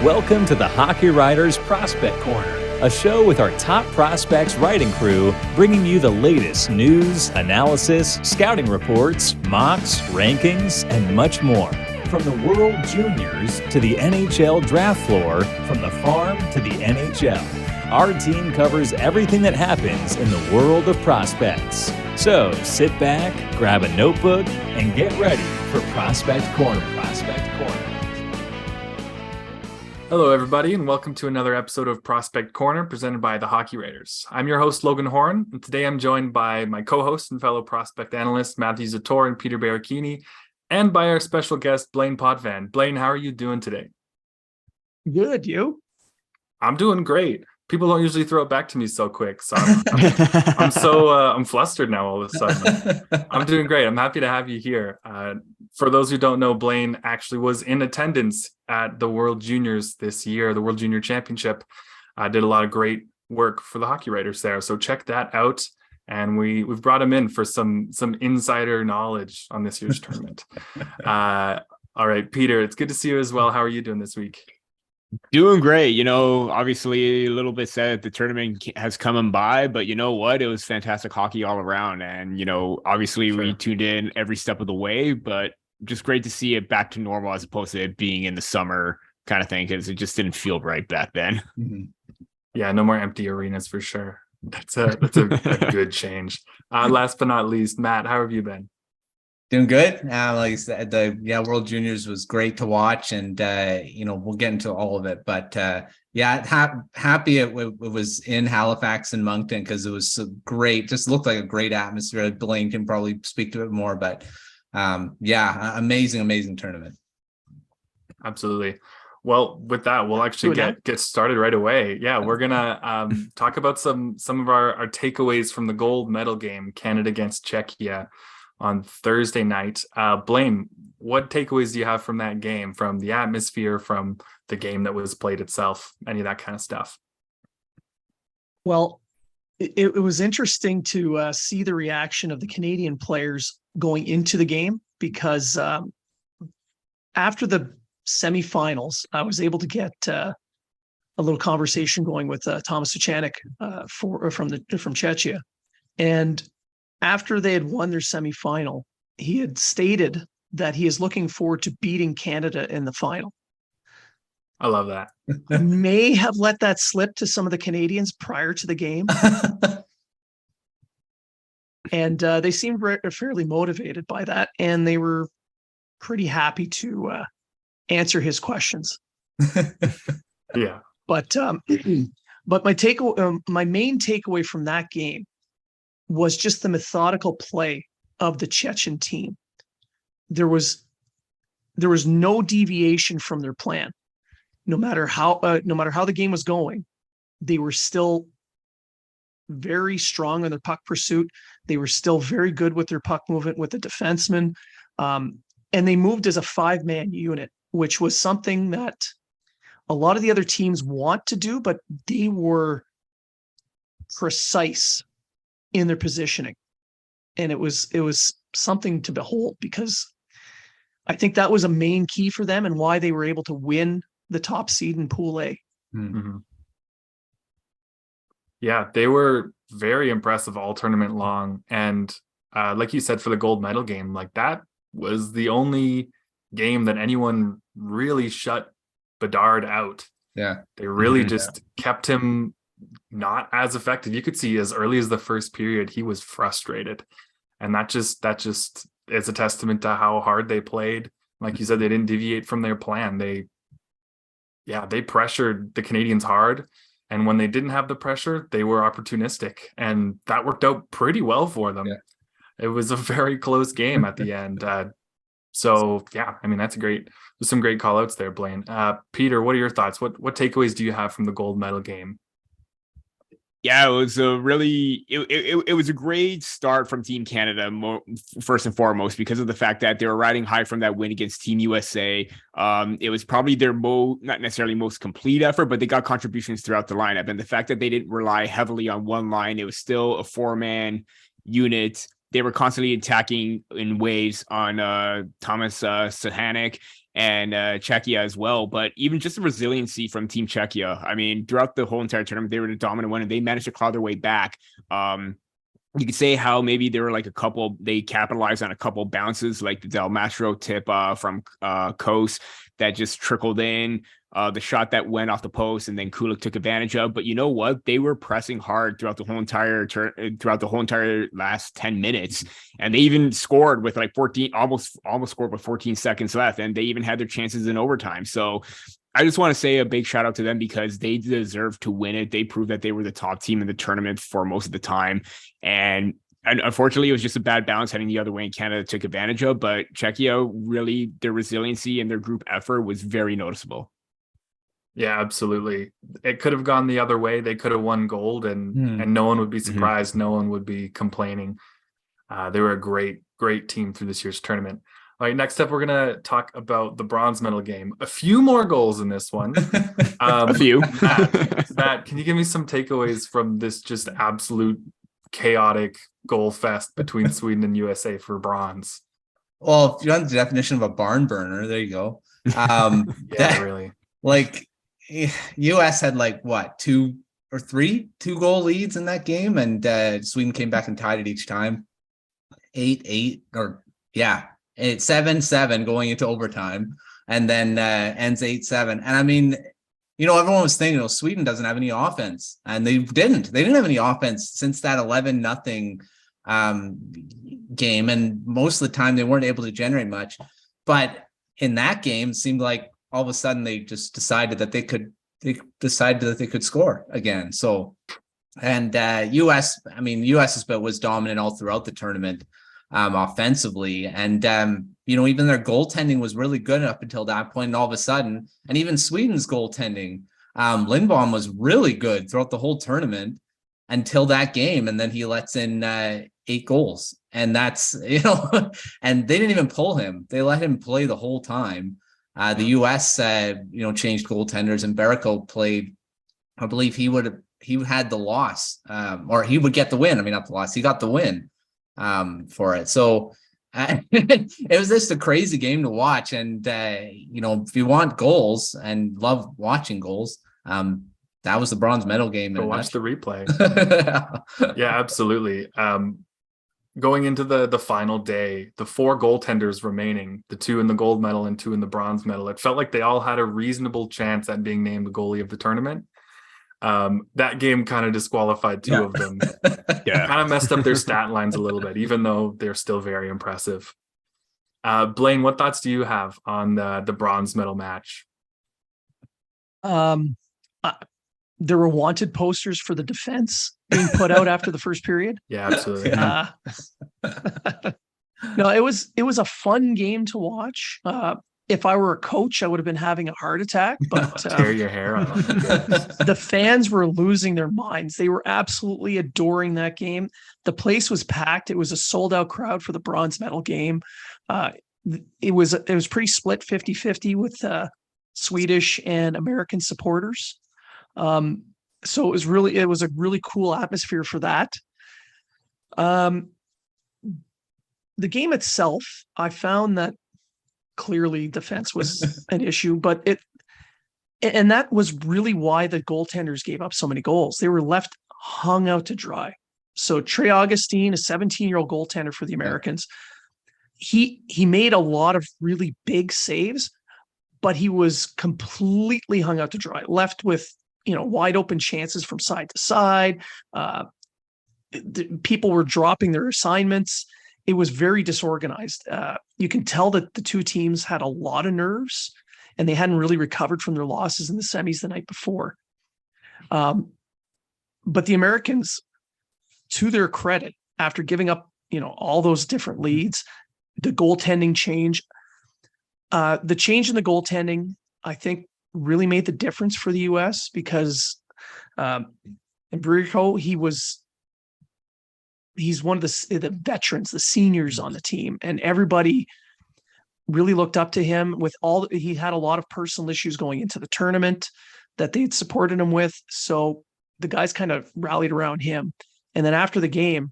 Welcome to the Hockey Writers Prospect Corner, a show with our top prospects writing crew, bringing you the latest news, analysis, scouting reports, mocks, rankings, and much more. From the World Juniors to the NHL draft floor, from the farm to the NHL, our team covers everything that happens in the world of prospects. So sit back, grab a notebook, and get ready for Prospect Corner. Hello, everybody, and welcome to another episode of Prospect Corner presented by the Hockey Writers. I'm your host, Logan Horn, and today I'm joined by my co-host and fellow prospect analysts, Matthew Zator and Peter Baracchini, and by our special guest, Blain Potvin. Blain, how are you doing today? Good, you? I'm doing great. People don't usually throw it back to me so quick, so I'm flustered now all of a sudden. I'm doing great. I'm happy to have you here. For those who don't know, Blain actually was in attendance at the World Juniors this year, the World Junior Championship. Did a lot of great work for the Hockey Writers there, so check that out. And we've brought him in for some insider knowledge on this year's tournament. All right, Peter, it's good to see you as well. How are you doing this week? Doing great. You know, obviously a little bit sad that the tournament has come and by, but you know what? It was fantastic hockey all around. And, you know, obviously we tuned in every step of the way, but just great to see it back to normal as opposed to it being in the summer kind of thing, because it just didn't feel right back then. Mm-hmm. Yeah, no more empty arenas for sure. That's a good change. Last but not least, Matt, how have you been? Doing good. Like I said, the World Juniors was great to watch, and we'll get into all of it. But happy it was in Halifax and Moncton because it was so great. Just looked like a great atmosphere. Blain can probably speak to it more, but amazing tournament. Absolutely. Well, with that, we'll actually get started right away. Yeah, we're gonna talk about some of our takeaways from the gold medal game, Canada against Czechia, on Thursday night. Blain, what takeaways do you have from that game, from the atmosphere, from the game that was played itself, any of that kind of stuff? Well, it was interesting to see the reaction of the Canadian players going into the game, because after the semifinals, I was able to get a little conversation going with Thomas Suchanek from Czechia. And after they had won their semifinal, he had stated that he is looking forward to beating Canada in the final. I love that. May have let that slip to some of the Canadians prior to the game. And they seemed fairly motivated by that, and they were pretty happy to answer his questions. Yeah. But my main takeaway from that game was just the methodical play of the Chechen team. There was no deviation from their plan. No matter how the game was going, they were still very strong in their puck pursuit. They were still very good with their puck movement with the defenseman. And they moved as a 5-man unit, which was something that a lot of the other teams want to do, but they were precise in their positioning. And it was something to behold, because I think that was a main key for them and why they were able to win the top seed in Pool A. Mm-hmm. Yeah, they were very impressive all tournament long. And like you said, for the gold medal game, like that was the only game that anyone really shut Bedard out. Yeah. They really just kept him not as effective. You could see as early as the first period, he was frustrated. And that just is a testament to how hard they played. Like you said, they didn't deviate from their plan. They pressured the Canadians hard. And when they didn't have the pressure, they were opportunistic. And that worked out pretty well for them. Yeah. It was a very close game at the end. That's great. There's some great call outs there, Blain. Peter, what are your thoughts? What takeaways do you have from the gold medal game? Yeah, it was it was a great start from Team Canada, first and foremost, because of the fact that they were riding high from that win against Team USA. It was probably their not necessarily most complete effort, but they got contributions throughout the lineup. And the fact that they didn't rely heavily on one line, it was still a 4-man unit they were constantly attacking in waves on Thomas Sahanek and Czechia as well. But even just the resiliency from Team Czechia, I mean, throughout the whole entire tournament, they were the dominant one, and they managed to claw their way back. You could say how maybe there were like they capitalized on a couple bounces, like the Del Mastro tip from Coast that just trickled in, the shot that went off the post, and then Kulik took advantage of. But you know what? They were pressing hard throughout the whole entire last 10 minutes, and they even scored with like 14, almost scored with 14 seconds left, and they even had their chances in overtime. So I just want to say a big shout out to them because they deserve to win it. They proved that they were the top team in the tournament for most of the time. And unfortunately, it was just a bad bounce heading the other way, and Canada took advantage of. But Czechia, really, their resiliency and their group effort was very noticeable. Yeah, absolutely. It could have gone the other way. They could have won gold, and no one would be surprised. No one would be complaining. They were a great team through this year's tournament. All right, next up, we're going to talk about the bronze medal game. A few more goals in this one. A few. Matt, can you give me some takeaways from this just absolute chaotic goal fest between Sweden and USA for bronze? Well, if you want the definition of a barn burner, there you go. Really. Like, US had like what, two goal leads in that game, and Sweden came back and tied it each time. 8-8 or 7-7 going into overtime, and then ends 8-7. And I mean, everyone was thinking, Sweden doesn't have any offense, and they didn't have any offense since that 11-0 game, and most of the time they weren't able to generate much. But in that game, it seemed like all of a sudden they just decided that they could score again. So, and US was dominant all throughout the tournament offensively, and even their goaltending was really good up until that point, and all of a sudden, and even Sweden's goaltending, Lindblom was really good throughout the whole tournament until that game, and then he lets in 8 goals, and that's and they didn't even pull him. They let him play the whole time. The US changed goaltenders, and Baracchini played. I believe he had the loss, or he would get the win. I mean, not the loss, he got the win for it. So it was just a crazy game to watch. And if you want goals and love watching goals, that was the bronze medal game. Go watch the replay. Yeah, absolutely. Going into the final day, the 4 goaltenders remaining, the 2 in the gold medal and 2 in the bronze medal, it felt like they all had a reasonable chance at being named the goalie of the tournament. That game kind of disqualified 2 of them. Kind of messed up their stat lines a little bit, even though they're still very impressive. Blain, what thoughts do you have on the bronze medal match? There were wanted posters for the defense being put out after the first period. Yeah, absolutely. No, it was a fun game to watch. If I were a coach, I would have been having a heart attack. But tear your hair out. The fans were losing their minds. They were absolutely adoring that game. The place was packed. It was a sold-out crowd for the bronze medal game. It was pretty split 50-50 with Swedish and American supporters. So it was a really cool atmosphere for that. The game itself, I found that clearly defense was an issue, and that was really why the goaltenders gave up so many goals. They were left hung out to dry. So Trey Augustine, a 17-year-old goaltender for the Americans, he made a lot of really big saves, but he was completely hung out to dry, left with wide open chances from side to side. People were dropping their assignments. It was very disorganized. You can tell that the 2 teams had a lot of nerves, and they hadn't really recovered from their losses in the semis the night before. But the Americans, to their credit, after giving up, all those different leads, the goaltending change, the change in the goaltending, I think, really made the difference for the US, because Baracchini, he's one of the veterans, the seniors on the team, and everybody really looked up to him. He had a lot of personal issues going into the tournament that they'd supported him with, so the guys kind of rallied around him. And then after the game,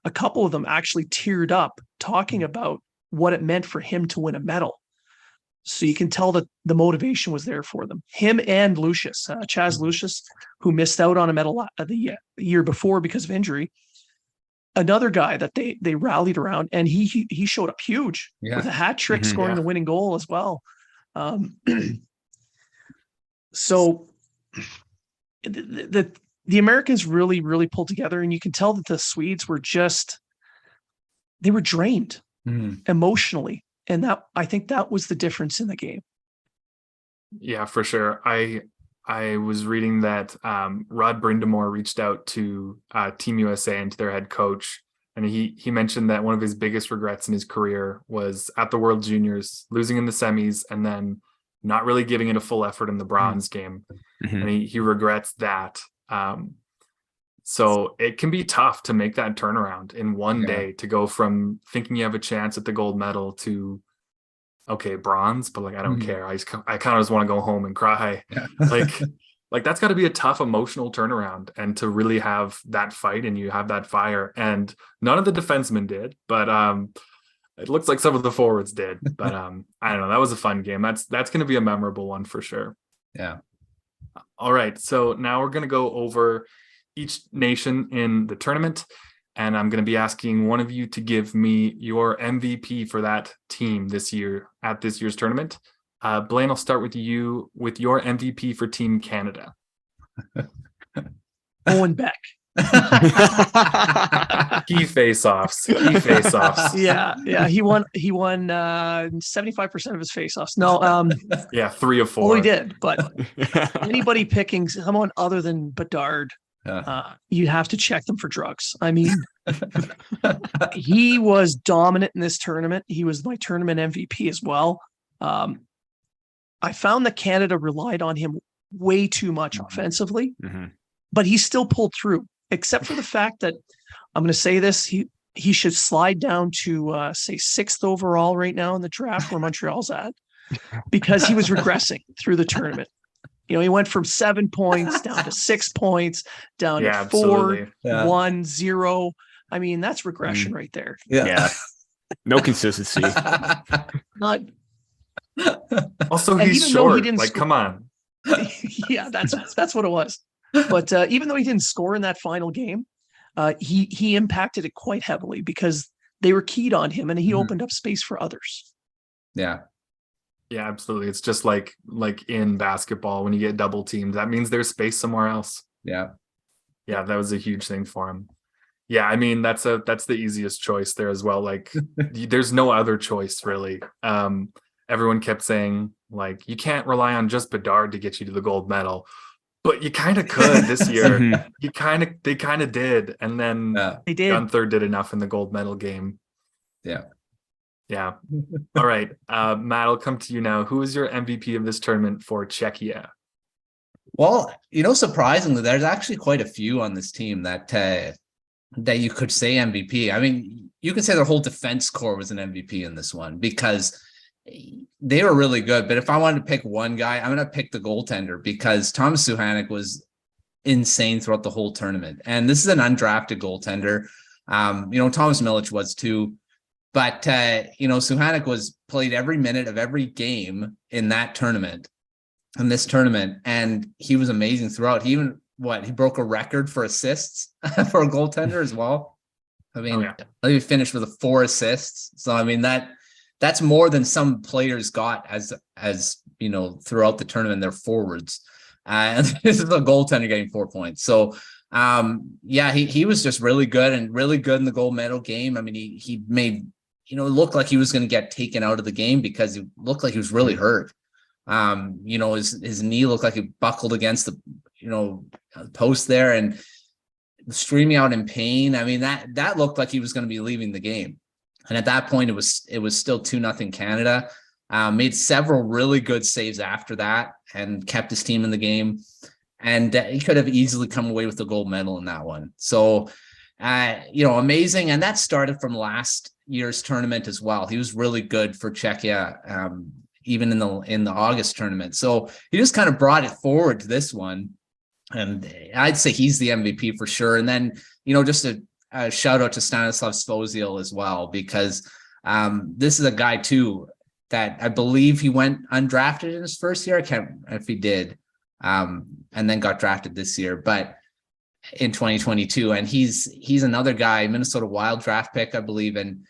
a couple of them actually teared up talking about what it meant for him to win a medal. So you can tell that the motivation was there for them. Him and Lucius, Chaz Lucius, who missed out on a medal the year before because of injury. Another guy that they rallied around, and he showed up huge with a hat trick, scoring the winning goal as well. So the Americans really pulled together, and you can tell that the Swedes were they were drained emotionally. And I think that was the difference in the game. Yeah, for sure. I was reading that Rod Brindamore reached out to Team USA and to their head coach, and he mentioned that one of his biggest regrets in his career was at the World Juniors losing in the semis and then not really giving it a full effort in the bronze game, and he regrets that. So it can be tough to make that turnaround in one day, to go from thinking you have a chance at the gold medal to, okay, bronze, but like, I don't care. I kind of just want to go home and cry. Yeah. like that's got to be a tough emotional turnaround, and to really have that fight and you have that fire. And none of the defensemen did, but it looks like some of the forwards did. But I don't know. That was a fun game. That's going to be a memorable one for sure. Yeah. All right. So now we're going to go over each nation in the tournament, and I'm going to be asking one of you to give me your MVP for that team this year at this year's tournament. Blain, I'll start with you with your MVP for Team Canada. Owen Beck. Key face-offs. Yeah. He won 75% of his face-offs. No, yeah, 3 of 4. Well, he did, but anybody picking someone other than Bedard, you have to check them for drugs. I mean, he was dominant in this tournament. He was my tournament MVP as well. I found that Canada relied on him way too much offensively, but he still pulled through, except for the fact that I'm going to say this, he should slide down to say 6th overall right now in the draft where Montreal's at, because he was regressing through the tournament. You know, he went from 7 points down to 6 points, down to 4, absolutely. 1, 0. I mean, that's regression right there. Yeah. No consistency. Not. Also, he's short. Like, come on. Yeah, that's what it was. But even though he didn't score in that final game, he impacted it quite heavily because they were keyed on him, and he opened up space for others. Yeah. Yeah, absolutely. It's just like in basketball, when you get double teamed, that means there's space somewhere else. Yeah. Yeah, that was a huge thing for him. Yeah, I mean, that's the easiest choice there as well. Like, there's no other choice really. Everyone kept saying, like, you can't rely on just Bedard to get you to the gold medal, but you kind of could this year. They kind of did, and then they did. Gunther did enough in the gold medal game. Yeah. All right, Matt, I'll come to you now. Who is your MVP of this tournament for Czechia? Well, surprisingly, there's actually quite a few on this team that you could say MVP. I mean, you could say their whole defense core was an MVP in this one because they were really good. But if I wanted to pick one guy, I'm going to pick the goaltender, because Thomas Suchanek was insane throughout the whole tournament. And this is an undrafted goaltender. Thomas Milic was too. But, Suchanek played every minute of every game in this tournament, and he was amazing throughout. He even, he broke a record for assists for a goaltender as well. I mean, I think he finished with 4 assists. So, I mean, that's more than some players got as throughout the tournament, their forwards. And this is a goaltender getting 4 points. So, he was just really good in the gold medal game. I mean, he made, it looked like he was going to get taken out of the game because he looked like he was really hurt. His knee looked like he buckled against the, post there and screaming out in pain. I mean, that looked like he was going to be leaving the game. And at that point, it was still 2-0 Canada. Made several really good saves after that and kept his team in the game. And he could have easily come away with the gold medal in that one. So, amazing. And that started from last year's tournament as well. He was really good for Czechia, even in the August tournament. So he just kind of brought it forward to this one. And I'd say he's the MVP for sure. And then, just shout out to Stanislav Svozil as well, because this is a guy too that I believe he went undrafted in his first year. I can't remember if he did, and then got drafted this year, but in 2022. And he's another guy, Minnesota Wild draft pick, I believe. And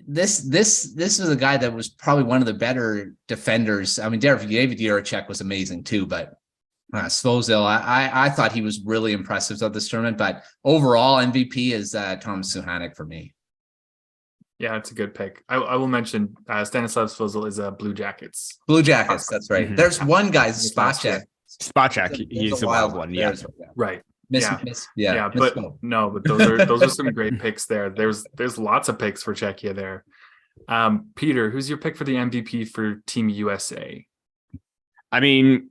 this is a guy that was probably one of the better defenders. I mean, David Jiricek was amazing too, but Svozil, I thought he was really impressive at this tournament. But overall, MVP is Thomas Suchanek for me. Yeah, it's a good pick. I will mention Stanislav Svozil is Blue Jackets. Blue Jackets, that's right. Mm-hmm. There's one guy, Spacek. Spacek, he's a wild one. Yeah, right. But those are some great picks there. There's lots of picks for Czechia there. Peter, who's your pick for the MVP for Team USA? I mean,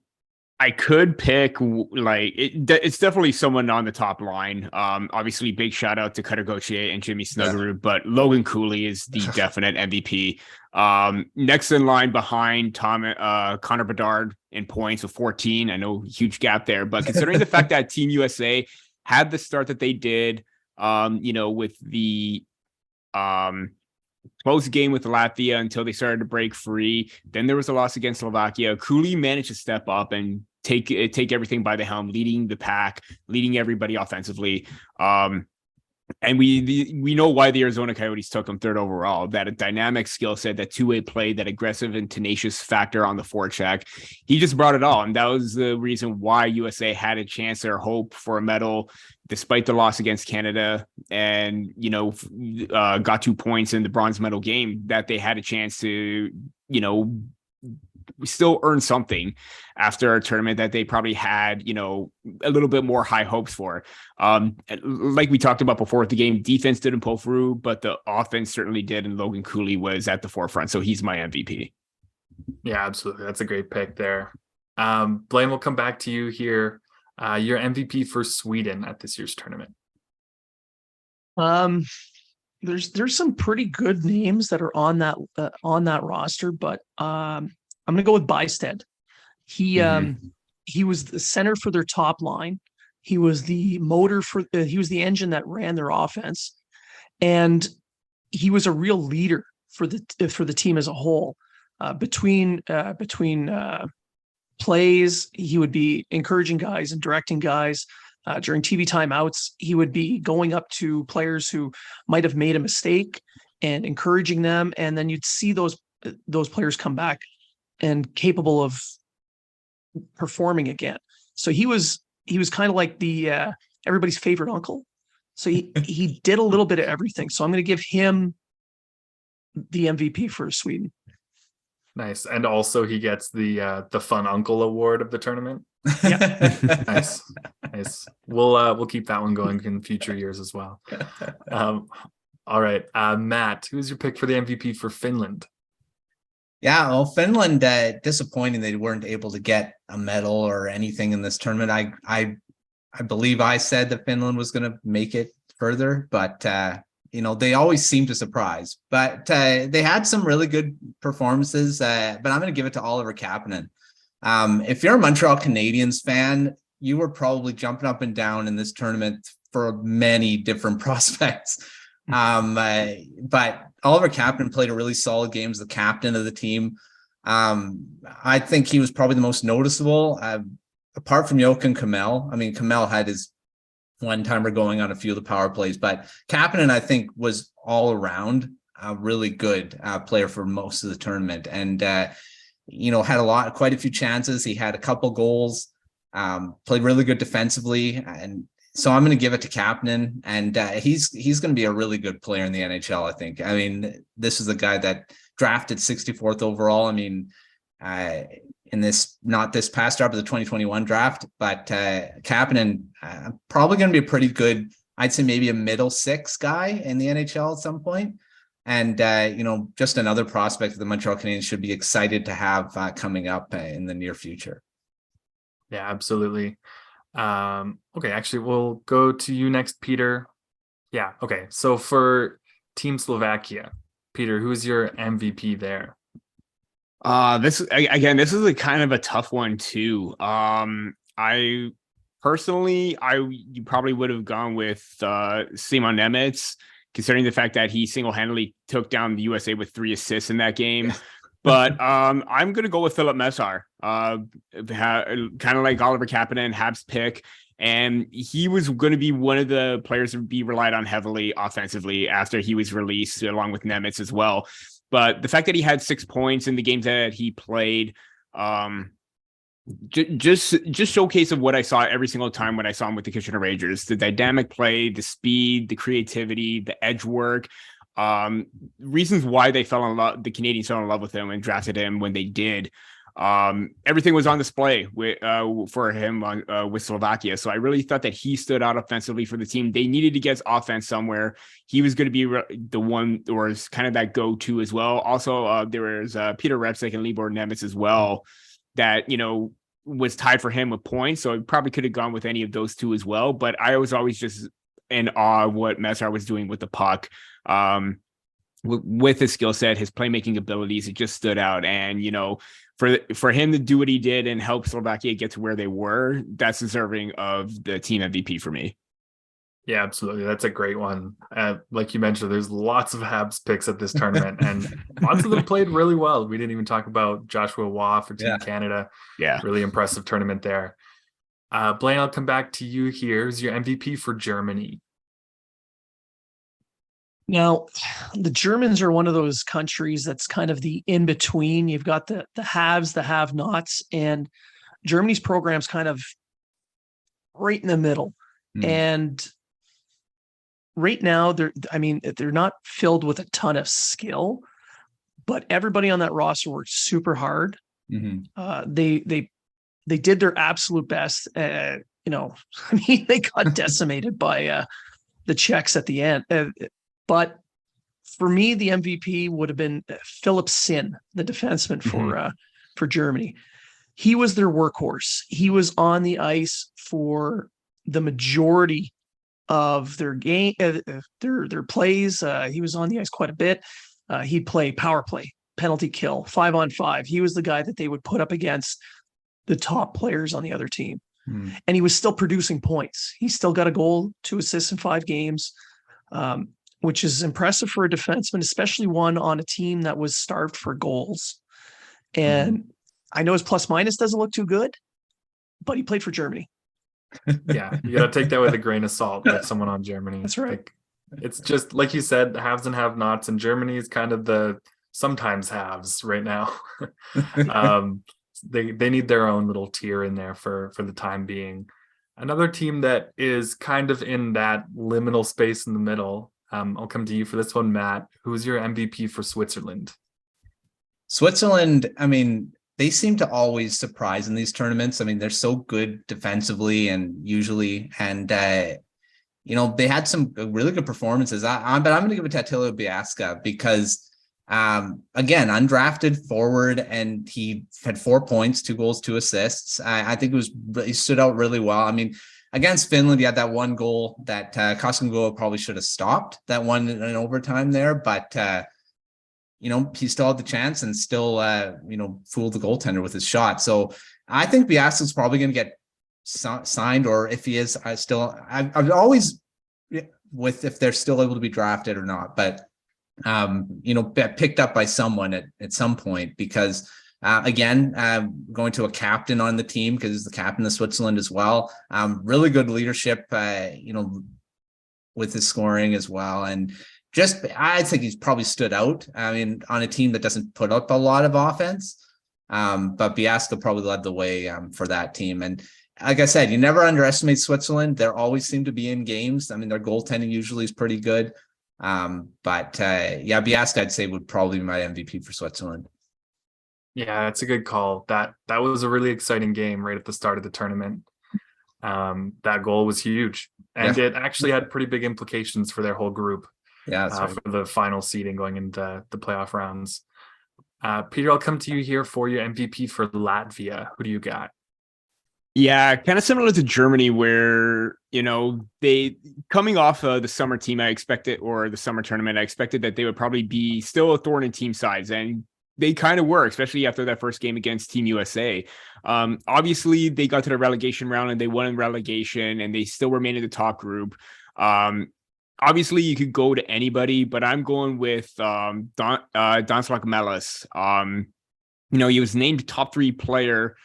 I could pick it's definitely someone on the top line. Obviously, big shout out to Cutter Gauthier and Jimmy Snuggerud, but Logan Cooley is the definite MVP. Next in line behind Connor Bedard in points with 14. I know huge gap there, but considering the fact that Team USA had the start that they did, with the close game with Latvia until they started to break free. Then there was a loss against Slovakia. Cooley managed to step up and take everything by the helm, leading the pack, leading everybody offensively. And we know why the Arizona Coyotes took him third overall. That a dynamic skill set, that two-way play, that aggressive and tenacious factor on the forecheck. He just brought it all, and that was the reason why USA had a chance or hope for a medal, despite the loss against Canada, and got 2 points in the bronze medal game. That they had a chance to still earn something after a tournament that they probably had, a little bit more high hopes for. Like we talked about before with the game, defense didn't pull through, but the offense certainly did. And Logan Cooley was at the forefront. So he's my MVP. Yeah, absolutely. That's a great pick there. Blaine, we'll come back to you here. Your MVP for Sweden at this year's tournament. There's some pretty good names that are on that roster, but I'm going to go with Bysted. He was the center for their top line. He was the motor he was the engine that ran their offense. And he was a real leader for the team as a whole. Between plays, he would be encouraging guys and directing guys. During TV timeouts, he would be going up to players who might have made a mistake and encouraging them. And then you'd see those players come back and capable of performing again. So he was kind of like the everybody's favorite uncle. So he did a little bit of everything. So I'm going to give him the MVP for Sweden. Nice. And also he gets the fun uncle award of the tournament. Yeah. Nice. We'll keep that one going in future years as well. All right. Matt, who's your pick for the MVP for Finland? Yeah, well, Finland, disappointing they weren't able to get a medal or anything in this tournament. I believe I said that Finland was going to make it further, but they always seem to surprise. But they had some really good performances. But I'm going to give it to Oliver Kapanen. If you're a Montreal Canadiens fan, you were probably jumping up and down in this tournament for many different prospects. But Oliver Kapanen played a really solid game as the captain of the team. I think he was probably the most noticeable, apart from Joachim Kamel. I mean, Kamel had his one-timer going on a few of the power plays, but Kapanen, I think, was all around a really good player for most of the tournament, and had quite a few chances. He had a couple goals, played really good defensively, and so I'm going to give it to Kapanen, and he's going to be a really good player in the NHL, I think. I mean, this is a guy that drafted 64th overall. I mean, in not this past draft, but the 2021 draft, but Kapanen probably going to be a pretty good, I'd say maybe a middle six guy in the NHL at some point. And, just another prospect that the Montreal Canadiens should be excited to have coming up in the near future. Yeah, absolutely. Okay, actually, we'll go to you next, Peter. Yeah, okay. So for Team Slovakia, Peter, who's your MVP there? This is a kind of a tough one too. I Personally, you probably would have gone with Simon Nemec, considering the fact that he single-handedly took down the USA with 3 assists in that game. But I'm going to go with Filip Mesar, kind of like Oliver Kapanen, Habs pick. And he was going to be one of the players to be relied on heavily offensively after he was released, along with Nemec as well. But the fact that he had 6 points in the games that he played, just showcase of what I saw every single time when I saw him with the Kitchener Rangers: the dynamic play, the speed, the creativity, the edge work. Reasons why they fell in love, the Canadians fell in love with him and drafted him when they did. Everything was on display for him with Slovakia. So I really thought that he stood out offensively for the team. They needed to get offense somewhere. He was going to be the one, or kind of that go-to as well. Also, there was Peter Repsik and Libor Nemec as well that, was tied for him with points. So it probably could have gone with any of those two as well. But I was always just in awe of what Mesar was doing with the puck. With his skill set, his playmaking abilities, it just stood out. And, for him to do what he did and help Slovakia get to where they were, that's deserving of the team MVP for me. Yeah, absolutely. That's a great one. Like you mentioned, there's lots of Habs picks at this tournament, and lots of them played really well. We didn't even talk about Joshua Waugh for Team Canada. Yeah. Really impressive tournament there. Blain, I'll come back to you here. Who's your MVP for Germany? Now, the Germans are one of those countries that's kind of the in-between. You've got the haves, the have-nots, and Germany's program's kind of right in the middle. And right now, they're not filled with a ton of skill, but everybody on that roster worked super hard. They did their absolute best. They got decimated by the Czechs at the end. But for me, the MVP would have been Philipp Sinn, the defenseman for Germany. He was their workhorse. He was on the ice for the majority of their game, their plays. He was on the ice quite a bit. He'd play power play, penalty kill, 5-on-5. He was the guy that they would put up against the top players on the other team. And he was still producing points. He still got a goal, 2 assists in 5 games. Which is impressive for a defenseman, especially one on a team that was starved for goals. And I know his plus minus doesn't look too good, but he played for Germany. Yeah, you got to take that with a grain of salt, like someone on Germany. That's right. Like, it's just, like you said, the haves and have-nots, and Germany is kind of the sometimes haves right now. They need their own little tier in there for the time being. Another team that is kind of in that liminal space in the middle, I'll come to you for this one, Matt. Who's your MVP for Switzerland? Switzerland, they seem to always surprise in these tournaments. They're so good defensively and usually, and they had some really good performances. But I'm going to give it to Attila Biasca because, again, undrafted forward, and he had 4 points, 2 goals, 2 assists. I think he stood out really well. Against Finland, he had that one goal that Koskinen probably should have stopped, that one in overtime there. But, he still had the chance and still, fooled the goaltender with his shot. So I think Biasca's probably going to get signed, or if he is, I'm always with if they're still able to be drafted or not. But, picked up by someone at some point because, again, going to a captain on the team because he's the captain of Switzerland as well. Really good leadership, with his scoring as well. And I think he's probably stood out. On a team that doesn't put up a lot of offense. But Biasca probably led the way for that team. And like I said, you never underestimate Switzerland. They always seem to be in games. Their goaltending usually is pretty good. But Biasca, I'd say, would probably be my MVP for Switzerland. Yeah, that's a good call. That was a really exciting game right at the start of the tournament. That goal was huge, and it actually had pretty big implications for their whole group. Yeah, that's right. For the final seeding going into the playoff rounds. Peter, I'll come to you here for your MVP for Latvia. Who do you got? Yeah, kind of similar to Germany, where, they coming off of the summer team, or the summer tournament, I expected that they would probably be still a thorn in team sides. And they kind of were, especially after that first game against Team USA. Obviously, they got to the relegation round and they won in relegation, and they still remain in the top group. Obviously, you could go to anybody, but I'm going with Donslav Melis. He was named top 3 player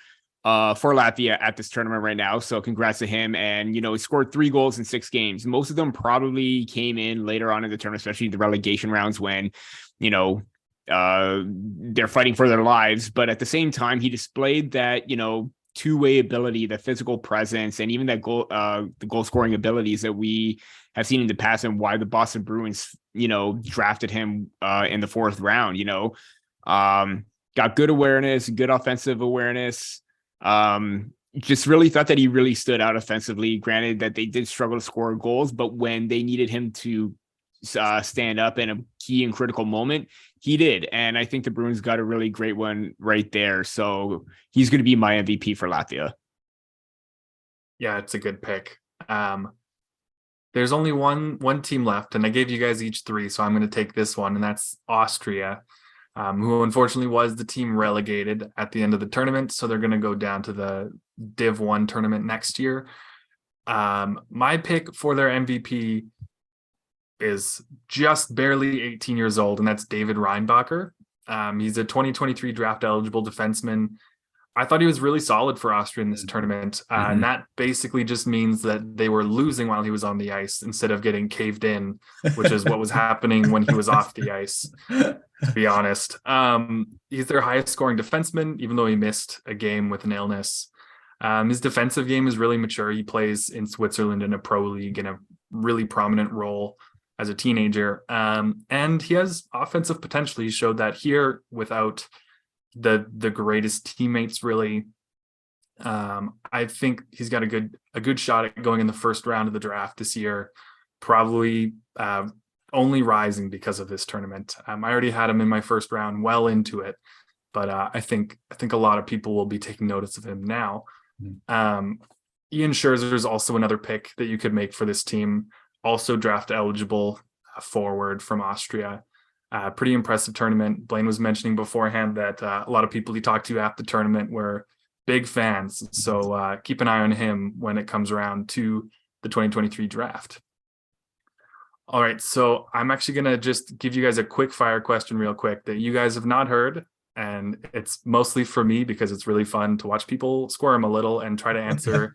for Latvia at this tournament right now. So congrats to him. And, he scored 3 goals in 6 games. Most of them probably came in later on in the tournament, especially the relegation rounds when, they're fighting for their lives. But at the same time, he displayed that, two-way ability, the physical presence, and even that the goal scoring abilities that we have seen in the past, and why the Boston Bruins, drafted him in the 4th round. Got good awareness, good offensive awareness. Just really thought that he really stood out offensively. Granted that they did struggle to score goals, but when they needed him to stand up in a key and critical moment, he did. And I think the Bruins got a really great one right there. So he's going to be my MVP for Latvia. Yeah, it's a good pick. There's only one team left, and I gave you guys each 3, so I'm going to take this one, and that's Austria, who unfortunately was the team relegated at the end of the tournament. So they're going to go down to the Div 1 tournament next year. My pick for their MVP is just barely 18 years old, and that's David Reinbacher. He's a 2023 draft eligible defenseman. I thought he was really solid for Austria in this tournament. And that basically just means that they were losing while he was on the ice instead of getting caved in, which is what was happening when he was off the ice, to be honest. He's their highest scoring defenseman, even though he missed a game with an illness. His defensive game is really mature. He plays in Switzerland in a pro league in a really prominent role as a teenager. And he has offensive potential. He showed that here without the greatest teammates, really. I think he's got a good shot at going in the first round of the draft this year, probably only rising because of this tournament. I already had him in my first round, well into it, but I think a lot of people will be taking notice of him now. Ian Scherzer is also another pick that you could make for this team, also draft eligible forward from Austria. Pretty impressive tournament. Blain was mentioning beforehand that a lot of people he talked to after the tournament were big fans. So keep an eye on him when it comes around to the 2023 draft. All right, so I'm actually going to just give you guys a quick fire question real quick that you guys have not heard. And it's mostly for me because it's really fun to watch people squirm a little and try to answer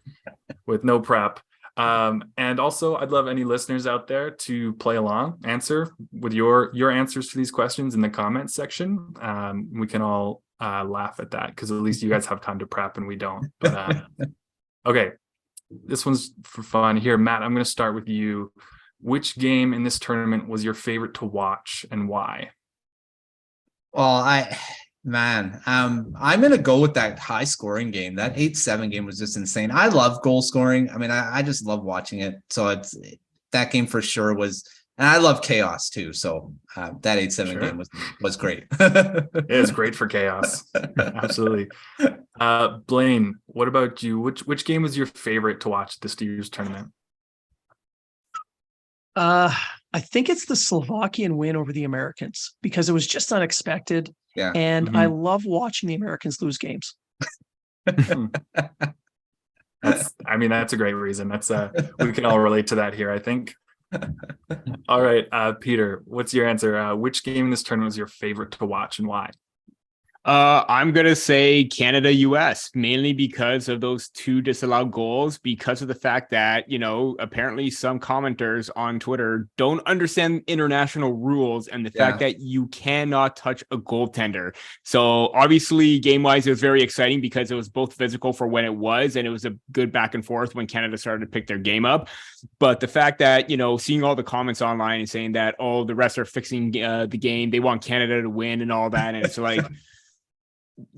with no prep. And also I'd love any listeners out there to play along, answer with your answers to these questions in the comments section. We can all laugh at that because at least you guys have time to prep and we don't. But okay, this one's for fun. Here, Matt, I'm going to start with you. Which game in this tournament was your favorite to watch and why? Well, I'm going to go with that high scoring game. That 8-7 game was just insane. I love goal scoring. I mean, I just love watching it. So that game for sure was, and I love chaos too. So that 8-7 game was great. It is great for chaos. Absolutely. Blain, what about you? Which game was your favorite to watch this year's tournament? I think it's the Slovakian win over the Americans because it was just unexpected. Yeah. And I love watching the Americans lose games. That's a great reason. We can all relate to that here, I think. All right, Peter, what's your answer? Which game in this tournament was your favorite to watch and why? I'm going to say Canada-US, mainly because of those 2 disallowed goals, because of the fact that, apparently some commenters on Twitter don't understand international rules and the fact that you cannot touch a goaltender. So obviously game-wise, it was very exciting because it was both physical for when it was, and it was a good back and forth when Canada started to pick their game up. But the fact that, seeing all the comments online and saying that, oh, the refs are fixing the game, they want Canada to win and all that. And it's like,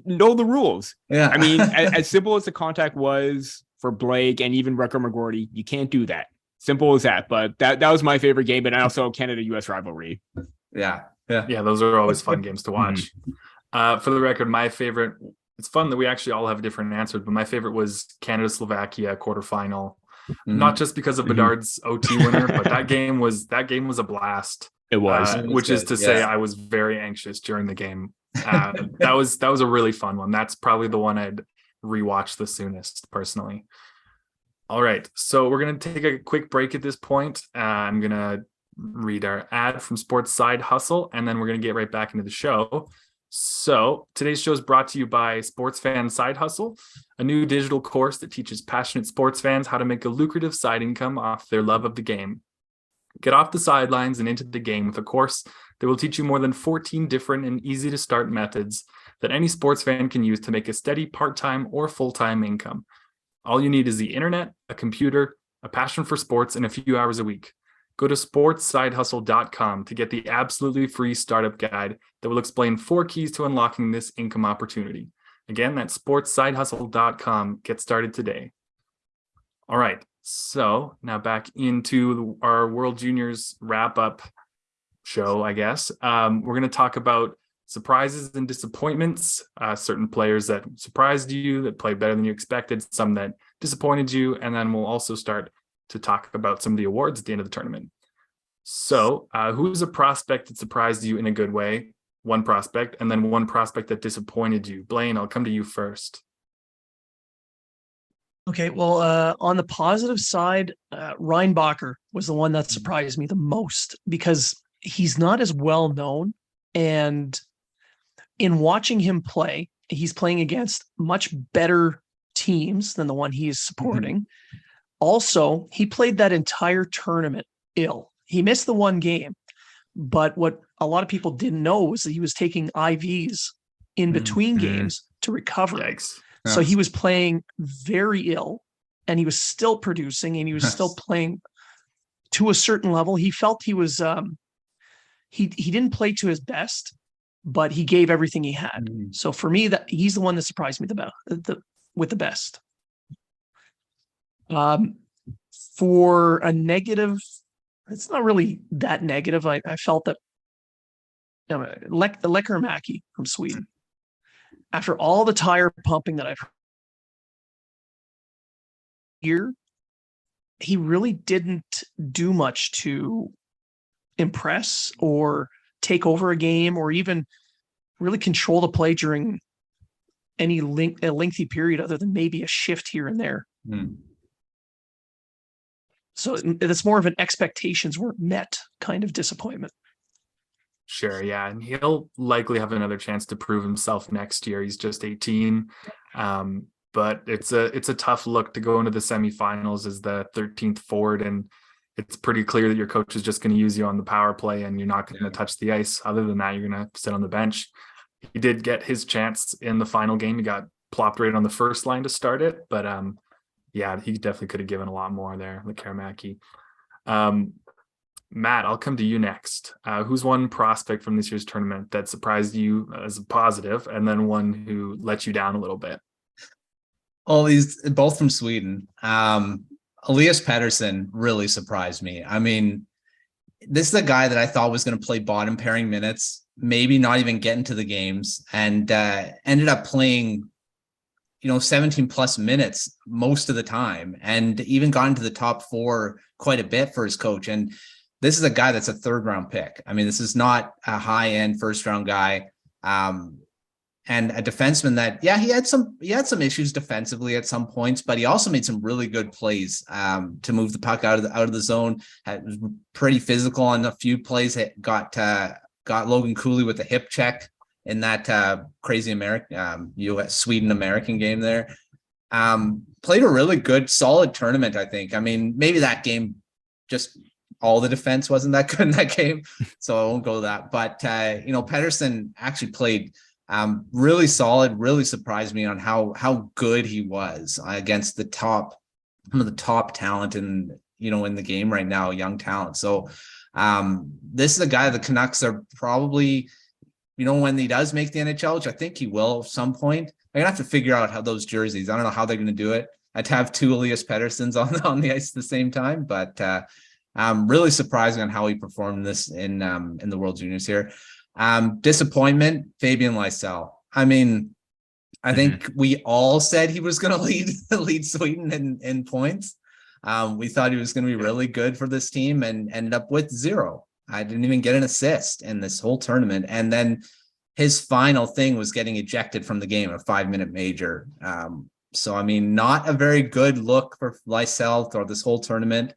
know the rules. Yeah. I mean, as simple as the contact was for Blake and even Rucker McGorty, you can't do that. Simple as that. But that was my favorite game, and also Canada-US rivalry. Yeah. Those are always fun games to watch. For the record, my favorite, it's fun that we actually all have different answers, but my favorite was Canada-Slovakia quarterfinal. Not just because of Bedard's OT winner, but that game was a blast. It was. Which is to say I was very anxious during the game That was a really fun one. That's probably the one I'd rewatch the soonest personally. All right, so we're going to take a quick break at this point. I'm going to read our ad from Sports Side Hustle, and then we're going to get right back into the show. So today's show is brought to you by Sports Fan Side Hustle, a new digital course that teaches passionate sports fans how to make a lucrative side income off their love of the game. Get off the sidelines and into the game with a course that will teach you more than 14 different and easy to start methods that any sports fan can use to make a steady part-time or full-time income. All you need is the internet, a computer, a passion for sports, and a few hours a week. Go to sportssidehustle.com to get the absolutely free startup guide that will explain 4 keys to unlocking this income opportunity. Again, that's sportssidehustle.com. Get started today. All right, so now back into our World Juniors wrap-up show, I guess. We're going to talk about surprises and disappointments, certain players that surprised you, that played better than you expected, some that disappointed you, and then we'll also start to talk about some of the awards at the end of the tournament. So who's a prospect that surprised you in a good way? One prospect, and then one prospect that disappointed you. Blain, I'll come to you first. Okay, well, on the positive side, Reinbacher was the one that surprised me the most because he's not as well known, and in watching him play, he's playing against much better teams than the one he is supporting. Mm-hmm. Also, he played that entire tournament ill. He missed the one game, but what a lot of people didn't know was that he was taking IVs in between games to recover. Yikes. So he was playing very ill, and he was still producing, and he was still playing to a certain level. He felt he was he didn't play to his best, but he gave everything he had. So for me, that he's the one that surprised me with the best. For a negative, it's not really that negative. I felt that Lekkerimäki from Sweden, after all the tire pumping that I've heard here, he really didn't do much to impress or take over a game or even really control the play during any lengthy period other than maybe a shift here and there. So it's more of an expectations weren't met kind of disappointment. Sure, yeah, and he'll likely have another chance to prove himself next year. He's just 18, but it's a tough look to go into the semifinals as the 13th forward, and it's pretty clear that your coach is just going to use you on the power play, and you're not going to touch the ice. Other than that, you're going to sit on the bench. He did get his chance in the final game. He got plopped right on the first line to start it, but yeah, he definitely could have given a lot more there, Lekkerimäki. Matt, I'll come to you next. Who's one prospect from this year's tournament that surprised you as a positive, and then one who let you down a little bit? Oh, these both from Sweden. Elias Pettersson really surprised me. I mean, this is a guy that I thought was going to play bottom pairing minutes, maybe not even get into the games, and ended up playing 17 plus minutes most of the time, and even got into the top 4 quite a bit for his coach. And this is a guy that's a 3rd round pick. I mean, this is not a high end 1st round guy. And a defenseman that, yeah, he had some issues defensively at some points, but he also made some really good plays to move the puck out of the zone. Was pretty physical on a few plays. It got Logan Cooley with a hip check in that crazy American U.S. Sweden American game there. Played a really good, solid tournament, I think. I mean, maybe that game, just all the defense wasn't that good in that game, so I won't go that. But Pettersson actually played really solid. Really surprised me on how good he was against some of the top talent in the game right now, young talent. So this is a guy the Canucks are probably, when he does make the NHL, which I think he will at some point, they're gonna have to figure out how those jerseys. I don't know how they're gonna do it. I'd have 2 Elias Petterssons on the ice at the same time, but really surprising on how he performed this in the World Juniors here. Disappointment, Fabian Lysell. I mean, I think we all said he was going to lead Sweden in points. We thought he was going to be really good for this team, and ended up with 0. I didn't even get an assist in this whole tournament. And then his final thing was getting ejected from the game, a 5-minute major. So, I mean, not a very good look for Lysell throughout this whole tournament.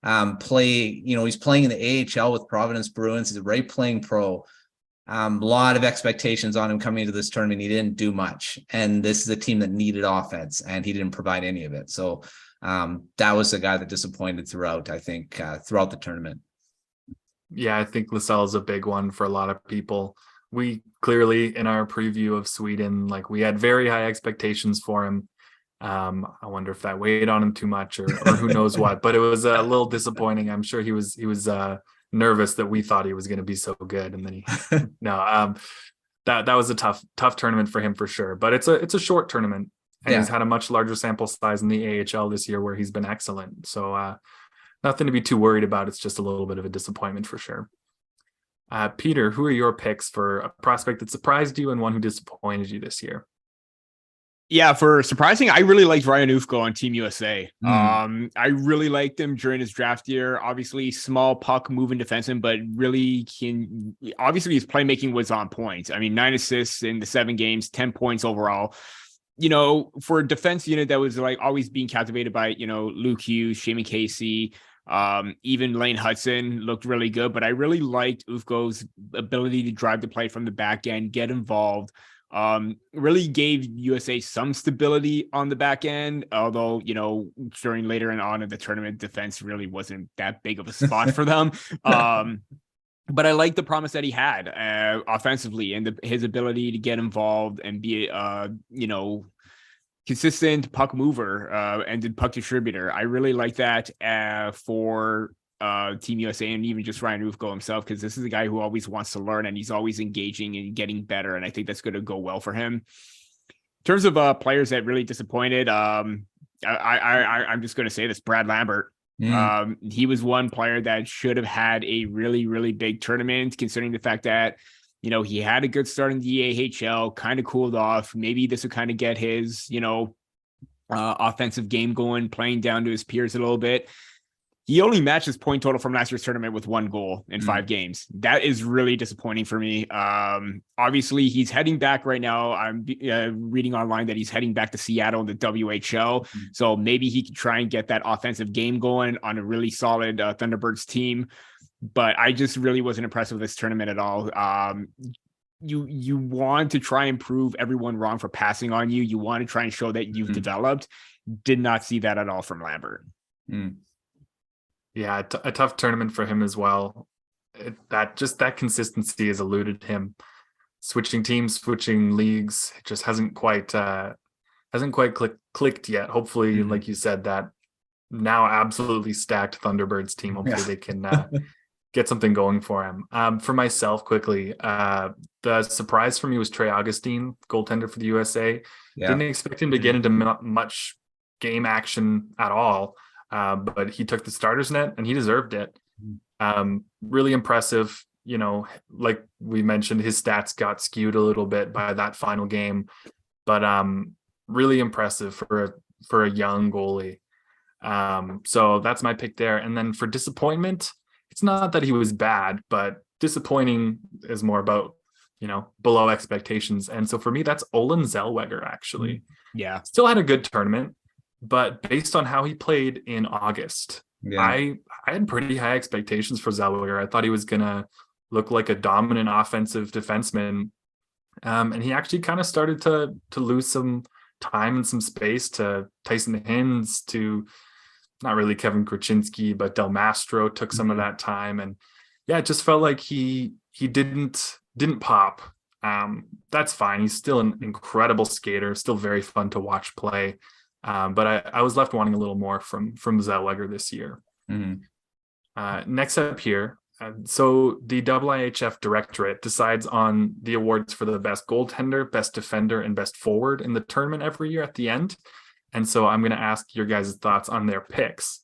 He's playing in the AHL with Providence Bruins. He's already playing pro. A lot of expectations on him coming into this tournament. He didn't do much. And this is a team that needed offense, and he didn't provide any of it. So that was the guy that disappointed throughout, I think, throughout the tournament. Yeah, I think Lysell is a big one for a lot of people. We clearly, in our preview of Sweden, we had very high expectations for him. I wonder if that weighed on him too much or who knows what, but it was a little disappointing. I'm sure he was nervous that we thought he was going to be so good. And then that was a tough tournament for him for sure, but it's a short tournament, and he's had a much larger sample size in the AHL this year where he's been excellent. So nothing to be too worried about. It's just a little bit of a disappointment for sure. Peter, who are your picks for a prospect that surprised you and one who disappointed you this year? Yeah, for surprising, I really liked Ryan Ufko on Team USA. I really liked him during his draft year. Obviously, small puck moving defenseman, but really obviously his playmaking was on point. I mean, 9 assists in the 7 games, 10 points overall. For a defense unit that was always being captivated by, Luke Hughes, Shaman Casey, even Lane Hudson looked really good, but I really liked Ufko's ability to drive the play from the back end, get involved. Really gave USA some stability on the back end, although, during later and on in the tournament, defense really wasn't that big of a spot for them. But I like the promise that he had offensively, and his ability to get involved and be, consistent puck mover and puck distributor. I really like that for Team USA, and even just Ryan Ufko himself, because this is a guy who always wants to learn, and he's always engaging and getting better, and I think that's going to go well for him. In terms of players that really disappointed, I'm just going to say this: Brad Lambert. He was one player that should have had a really, really big tournament, considering the fact that he had a good start in the AHL, kind of cooled off. Maybe this would kind of get his offensive game going, playing down to his peers a little bit. He only matched his point total from last year's tournament with 1 goal in 5 games. That is really disappointing for me. Obviously, he's heading back right now. I'm reading online that he's heading back to Seattle in the WHL. So maybe he can try and get that offensive game going on a really solid Thunderbirds team. But I just really wasn't impressed with this tournament at all. You want to try and prove everyone wrong for passing on you. You want to try and show that you've developed. Did not see that at all from Lambert. Yeah, a tough tournament for him as well. That consistency has eluded him. Switching teams, switching leagues, it just hasn't quite clicked yet. Hopefully, like you said, that now absolutely stacked Thunderbirds team. Hopefully they can get something going for him. For myself, quickly, the surprise for me was Trey Augustine, goaltender for the USA. Didn't expect him to get into much game action at all. But he took the starter's net and he deserved it. Really impressive. Like we mentioned, his stats got skewed a little bit by that final game, but really impressive for a young goalie. So that's my pick there. And then for disappointment, it's not that he was bad, but disappointing is more about, below expectations. And so for me, that's Olen Zellweger, actually. Yeah. Still had a good tournament. But based on how he played in August, I had pretty high expectations for Zellweger. I thought he was going to look like a dominant offensive defenseman. And he actually kind of started to lose some time and some space to Tyson Hinds, to not really Kevin Krasinski, but Del Mastro took some of that time. And it just felt like he didn't pop. That's fine. He's still an incredible skater, still very fun to watch play. But I was left wanting a little more from Zellweger this year. Next up here, so the IIHF Directorate decides on the awards for the best goaltender, best defender, and best forward in the tournament every year at the end. And so I'm going to ask your guys' thoughts on their picks.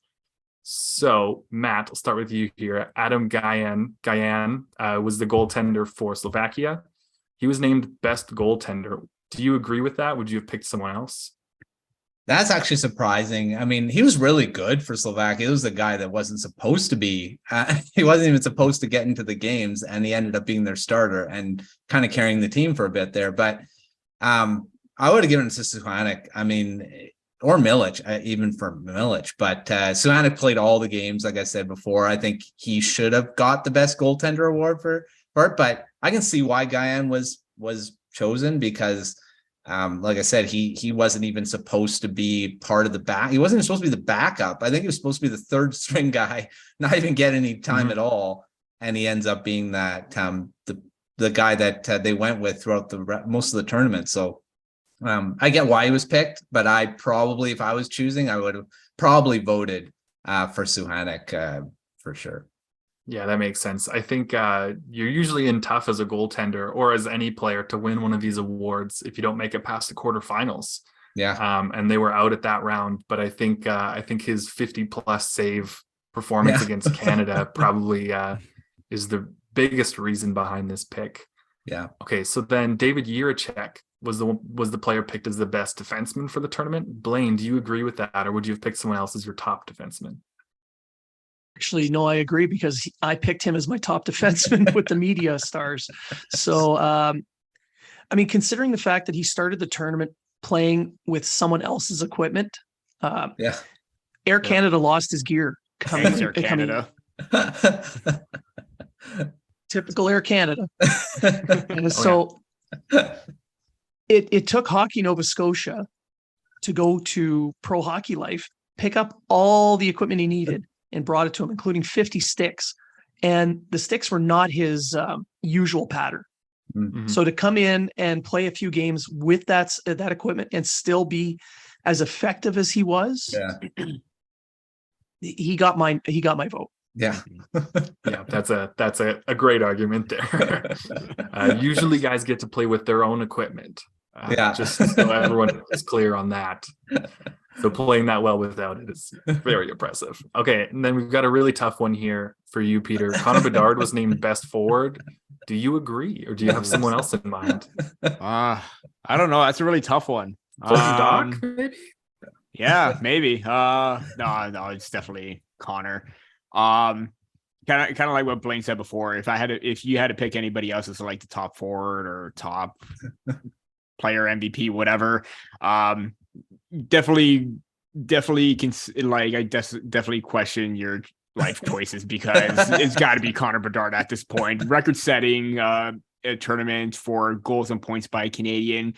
So Matt, I'll start with you here. Adam Gajan was the goaltender for Slovakia. He was named best goaltender. Do you agree with that? Would you have picked someone else? That's actually surprising. I mean, he was really good for Slovakia. He was the guy that wasn't supposed to be. He wasn't even supposed to get into the games, and he ended up being their starter and kind of carrying the team for a bit there. But I would have given it to Suhanek. I mean, or Milic, even for Milic. But Suhanek played all the games, like I said before. I think he should have got the best goaltender award for it. But I can see why Guyan was chosen, because like I said, he wasn't even supposed to be part of the back. He wasn't even supposed to be the backup. I think he was supposed to be the third string guy, not even get any time at all. And he ends up being that the guy that they went with throughout most of the tournament. So I get why he was picked, but I probably, if I was choosing, I would have probably voted for Suhanek for sure. Yeah, that makes sense. I think you're usually in tough as a goaltender or as any player to win one of these awards if you don't make it past the quarterfinals. Yeah. And they were out at that round, but I think his 50+ save performance against Canada probably is the biggest reason behind this pick. Yeah. Okay, so then David Jiricek was the player picked as the best defenseman for the tournament. Blain, do you agree with that, or would you have picked someone else as your top defenseman? Actually, no, I agree, because I picked him as my top defenseman with the media stars. So, I mean, considering the fact that he started the tournament playing with someone else's equipment, Air Canada lost his gear. Air Canada. Typical Air Canada. And so it took Hockey Nova Scotia to go to Pro Hockey Life, pick up all the equipment he needed, and brought it to him, including 50 sticks. And the sticks were not his usual pattern. Mm-hmm. So to come in and play a few games with that equipment and still be as effective as he was, he got my vote. Yeah. Yeah, that's a great argument there. Usually guys get to play with their own equipment. Just so everyone is clear on that. So playing that well without it is very impressive. Okay, and then we've got a really tough one here for you, Peter. Connor Bedard was named best forward. Do you agree, or do you have someone else in mind? I don't know. That's a really tough one. Doc, maybe? Yeah, maybe. No, it's definitely Connor. Kind of like what Blaine said before. If you had to pick anybody else as like the top forward or top player MVP, whatever, definitely question your life choices, because it's got to be Connor Bedard at this point. Record-setting tournament for goals and points by a Canadian.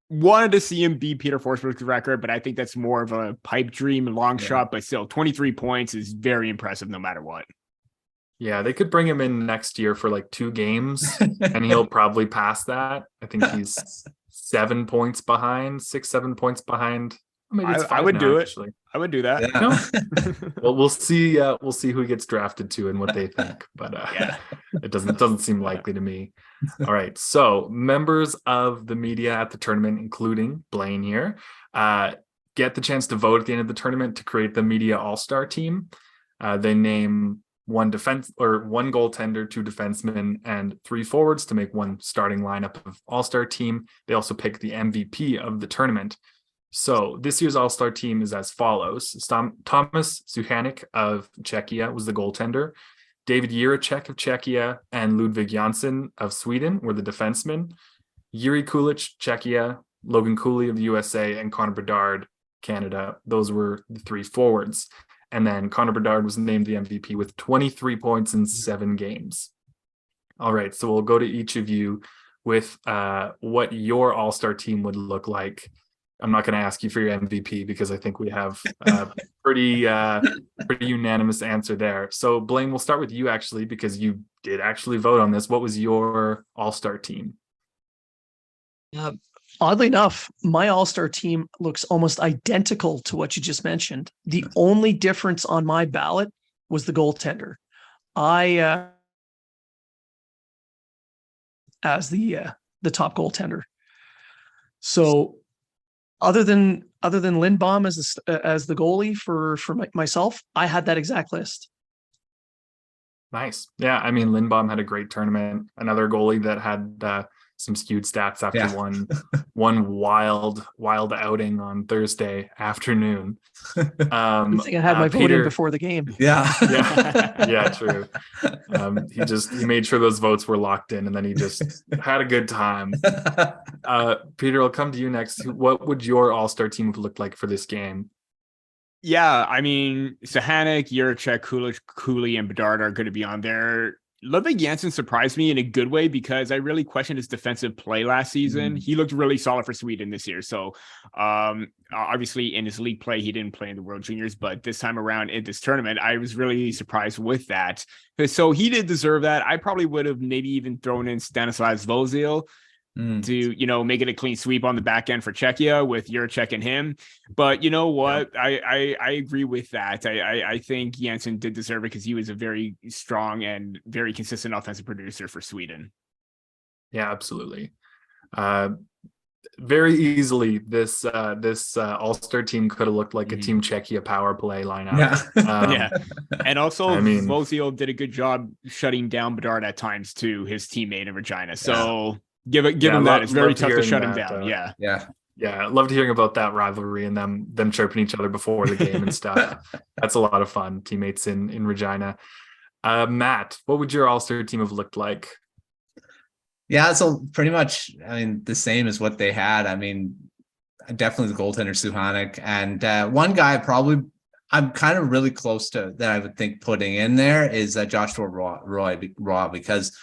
Wanted to see him beat Peter Forsberg's record, but I think that's more of a pipe dream and long shot. But still, 23 points is very impressive no matter what. Yeah, they could bring him in next year for like 2 games, and he'll probably pass that. I think he's 7 points behind, 6-7 points behind. Maybe it's 5 I would now, do actually. it. I would do that. Yeah. Well, we'll see. We'll see who gets drafted to and what they think. But it doesn't seem likely to me. All right. So members of the media at the tournament, including Blaine here, get the chance to vote at the end of the tournament to create the media all-star team. They name one goaltender, 2 defensemen, and 3 forwards to make one starting lineup of all-star team. They also pick the MVP of the tournament. So this year's all-star team is as follows. Thomas Suhanek of Czechia was the goaltender. David Jiricek of Czechia and Ludwig Jansson of Sweden were the defensemen. Yuri Kulich, Czechia, Logan Cooley of the USA, and Connor Bedard, Canada. Those were the 3 forwards. And then Connor Bedard was named the MVP with 23 points in 7 games. All right, so we'll go to each of you with what your all-star team would look like. I'm not going to ask you for your MVP because I think we have a pretty unanimous answer there. So Blaine, we'll start with you actually, because you did actually vote on this. What was your all-star team? Oddly enough, my all-star team looks almost identical to what you just mentioned. The only difference on my ballot was the goaltender. I as the top goaltender. So other than Lindbaum as the goalie for myself, I had that exact list. Nice. Yeah, I mean, Lindbaum had a great tournament. Another goalie that had some skewed stats after Yeah. one wild outing on Thursday afternoon. Good thing I had my vote in Peter, before the game. Yeah. yeah, true. He made sure those votes were locked in, and then he just had a good time. Peter, I'll come to you next. What would your all-star team have looked like for this game? Yeah, I mean, Sahanek, Juracek, Kulich, Cooley, and Bedard are going to be on there. Ludwig Jansen surprised me in a good way because I really questioned his defensive play last season. He looked really solid for Sweden this year. So obviously in his league play, he didn't play in the World Juniors, but this time around in this tournament, I was really surprised with that. So he did deserve that. I probably would have maybe even thrown in Stanislav Svozil to, make it a clean sweep on the back end for Czechia with Juracek and him. But you know what? Yeah. I agree with that. I think Janssen did deserve it because he was a very strong and very consistent offensive producer for Sweden. Yeah, absolutely. Very easily, this all-star team could have looked like a Team Czechia power play lineup. Yeah. And also, Svozil did a good job shutting down Bedard at times too, his teammate in Regina. So give him that. It's very tough to shut him down. Yeah, I loved hearing about that rivalry and them chirping each other before the game and stuff. That's a lot of fun. Teammates in Regina. Matt, what would your all-star team have looked like? Yeah, so pretty much, the same as what they had. Definitely the goaltender Suhanek, and one guy probably I'm kind of really close to that I would think putting in there is Joshua Roy because,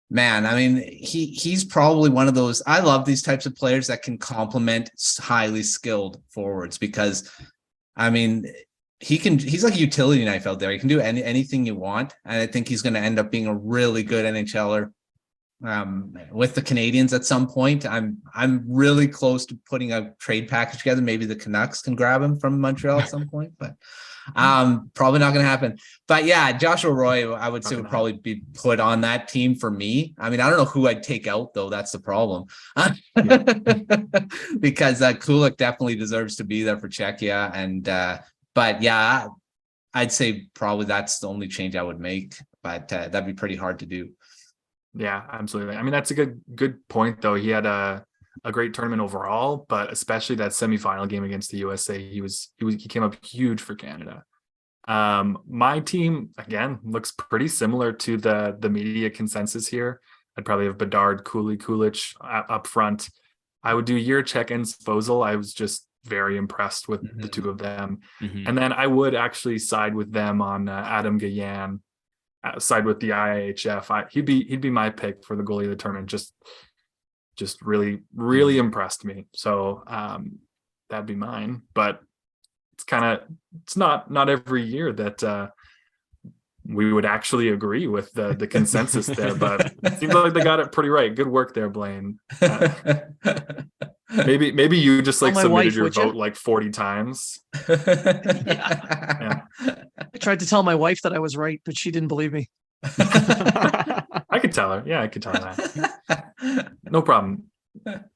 man, he's probably one of those. I love these types of players that can complement highly skilled forwards because, he's like a utility knife out there. He can do anything you want, and I think he's going to end up being a really good NHLer. With the Canadians at some point. I'm really close to putting a trade package together. Maybe the Canucks can grab him from Montreal at some point, but probably not going to happen. But yeah, Joshua Roy, I would say would probably be put on that team for me. I don't know who I'd take out though. That's the problem. Because Kulich definitely deserves to be there for Czechia. And but yeah, I'd say probably that's the only change I would make, but that'd be pretty hard to do. Yeah, absolutely. That's a good point though. He had a great tournament overall, but especially that semifinal game against the USA, he came up huge for Canada. My team again looks pretty similar to the media consensus here. I'd probably have Bedard, Kulich up front. I would do Juracek and Svozil. I was just very impressed with the two of them. And then I would actually side with them on Adam Gajan. Side with the IIHF. He'd be my pick for the goalie of the tournament. Just really impressed me. So that'd be mine. But it's not every year that we would actually agree with the consensus there. But it seems like they got it pretty right. Good work there, Blain. Maybe you just submitted your vote like 40 times. Yeah. I tried to tell my wife that I was right, but she didn't believe me. I could tell her. Yeah, I could tell her that. No problem.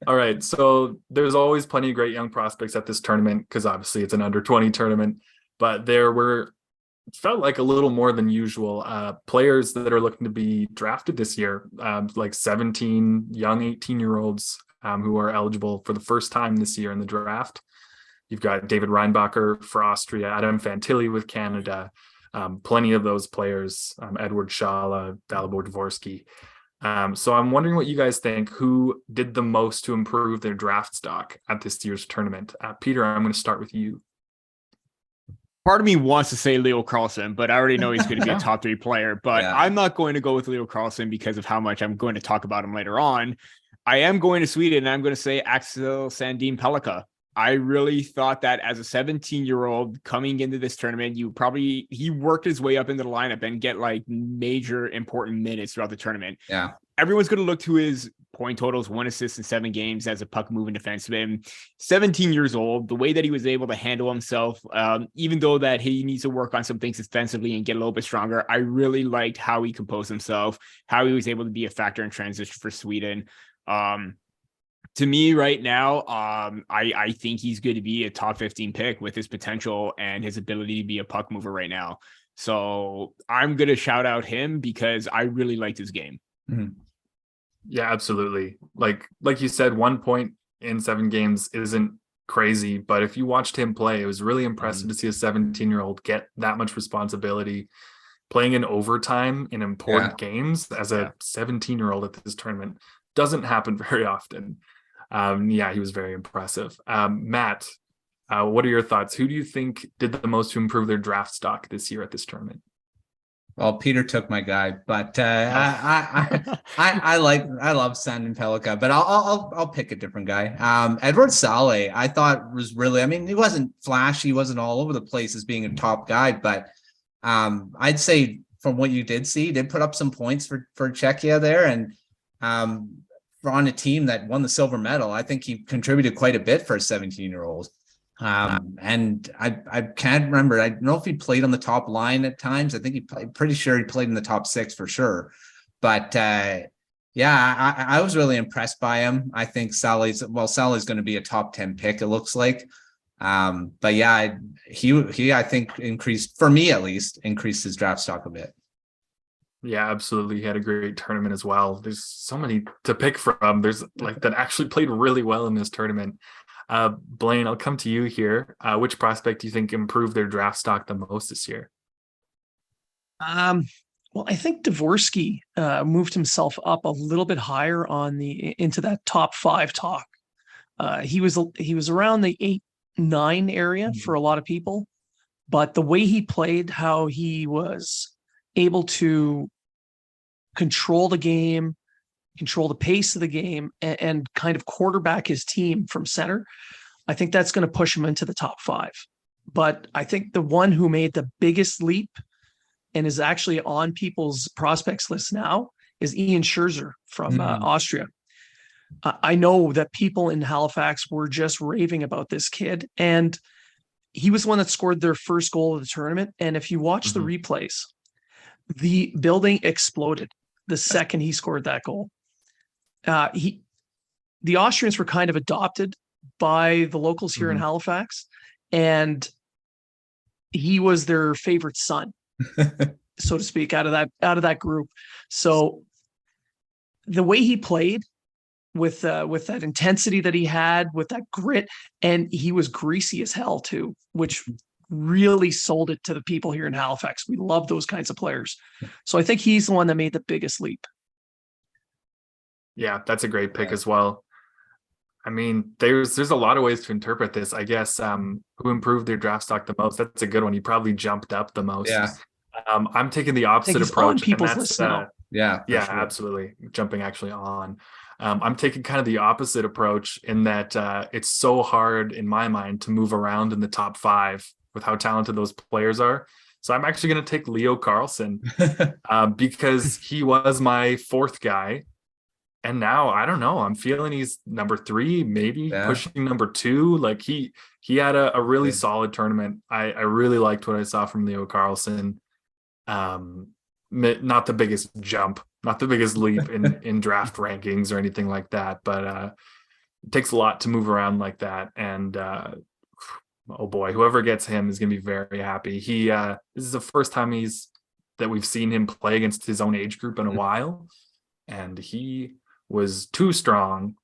All right. So there's always plenty of great young prospects at this tournament because obviously it's an under 20 tournament, but it felt like a little more than usual players that are looking to be drafted this year, like 17 young 18-year-olds who are eligible for the first time this year in the draft. You've got David Reinbacher for Austria, Adam Fantilli with Canada, plenty of those players, Edward Shala, Dalibor Dvorsky. So I'm wondering what you guys think, who did the most to improve their draft stock at this year's tournament? Peter, I'm going to start with you. Part of me wants to say Leo Carlsson, but I already know he's going to be a top 3 player. But I'm not going to go with Leo Carlsson because of how much I'm going to talk about him later on. I am going to Sweden, and I'm going to say Axel Sandin Pellikka. I really thought that as a 17-year-old coming into this tournament, he worked his way up into the lineup and get major important minutes throughout the tournament. Yeah. Everyone's going to look to his point totals, 1 assist in 7 games as a puck moving defenseman. 17 years old, the way that he was able to handle himself, even though that he needs to work on some things defensively and get a little bit stronger, I really liked how he composed himself, how he was able to be a factor in transition for Sweden. To me right now, I think he's going to be a top 15 pick with his potential and his ability to be a puck mover right now. So I'm going to shout out him because I really liked his game. Yeah, absolutely. Like you said, 1 point in 7 games isn't crazy, but if you watched him play, it was really impressive to see a 17-year-old get that much responsibility, playing in overtime in important games as a 17-year-old at this tournament. Doesn't happen very often. Yeah, he was very impressive. Matt, what are your thoughts? Who do you think did the most to improve their draft stock this year at this tournament? Well, Peter took my guy, but I love Sandin Pellikka, but I'll pick a different guy. Edward Saleh, I thought was really, I mean, he wasn't flashy, he wasn't all over the place as being a top guy, but I'd say from what you did see, he did put up some points for Czechia there, and on a team that won the silver medal. I think he contributed quite a bit for a 17-year-old. And I can't remember. I don't know if he played on the top line at times. I think he played, pretty sure he played in the top 6 for sure. But yeah, I was really impressed by him. I think Sally's going to be a top 10 pick, it looks like. But yeah, he I think increased, for me at least, increased his draft stock a bit. Yeah, absolutely. He had a great tournament as well. There's so many to pick from. There's like that actually played really well in this tournament. Blain, I'll come to you here. Which prospect do you think improved their draft stock the most this year? Well, I think Dvorsky moved himself up a little bit higher into that top 5 talk. He was around the 8-9 area for a lot of people, but the way he played, how he was able to control the game, control the pace of the game, and kind of quarterback his team from center, I think that's going to push him into the top 5. But I think the one who made the biggest leap and is actually on people's prospects list now is Ian Scherzer from Austria. I know that people in Halifax were just raving about this kid, and he was the one that scored their first goal of the tournament. And if you watch the replays, the building exploded the second he scored that goal. The Austrians were kind of adopted by the locals here in Halifax, and he was their favorite son, so to speak, out of that group. So the way he played with that intensity that he had, with that grit, and he was greasy as hell too, which really sold it to the people here in Halifax. We love those kinds of players. So I think he's the one that made the biggest leap. Yeah, that's a great pick as well. I mean, there's a lot of ways to interpret this. I guess who improved their draft stock the most? That's a good one. He probably jumped up the most. Yeah. I'm taking the opposite approach. On people's list now. Yeah, sure. absolutely. Jumping actually on. I'm taking kind of the opposite approach in that it's so hard in my mind to move around in the top 5 with how talented those players are. So I'm actually going to take Leo Carlson because he was my 4th guy. And now, I don't know, I'm feeling he's number 3, maybe pushing number 2. Like he had a really solid tournament. I really liked what I saw from Leo Carlson. Not the biggest jump, not the biggest leap in draft rankings or anything like that, but it takes a lot to move around like that. And oh boy, whoever gets him is going to be very happy. This is the first time that we've seen him play against his own age group in a while, and he was too strong.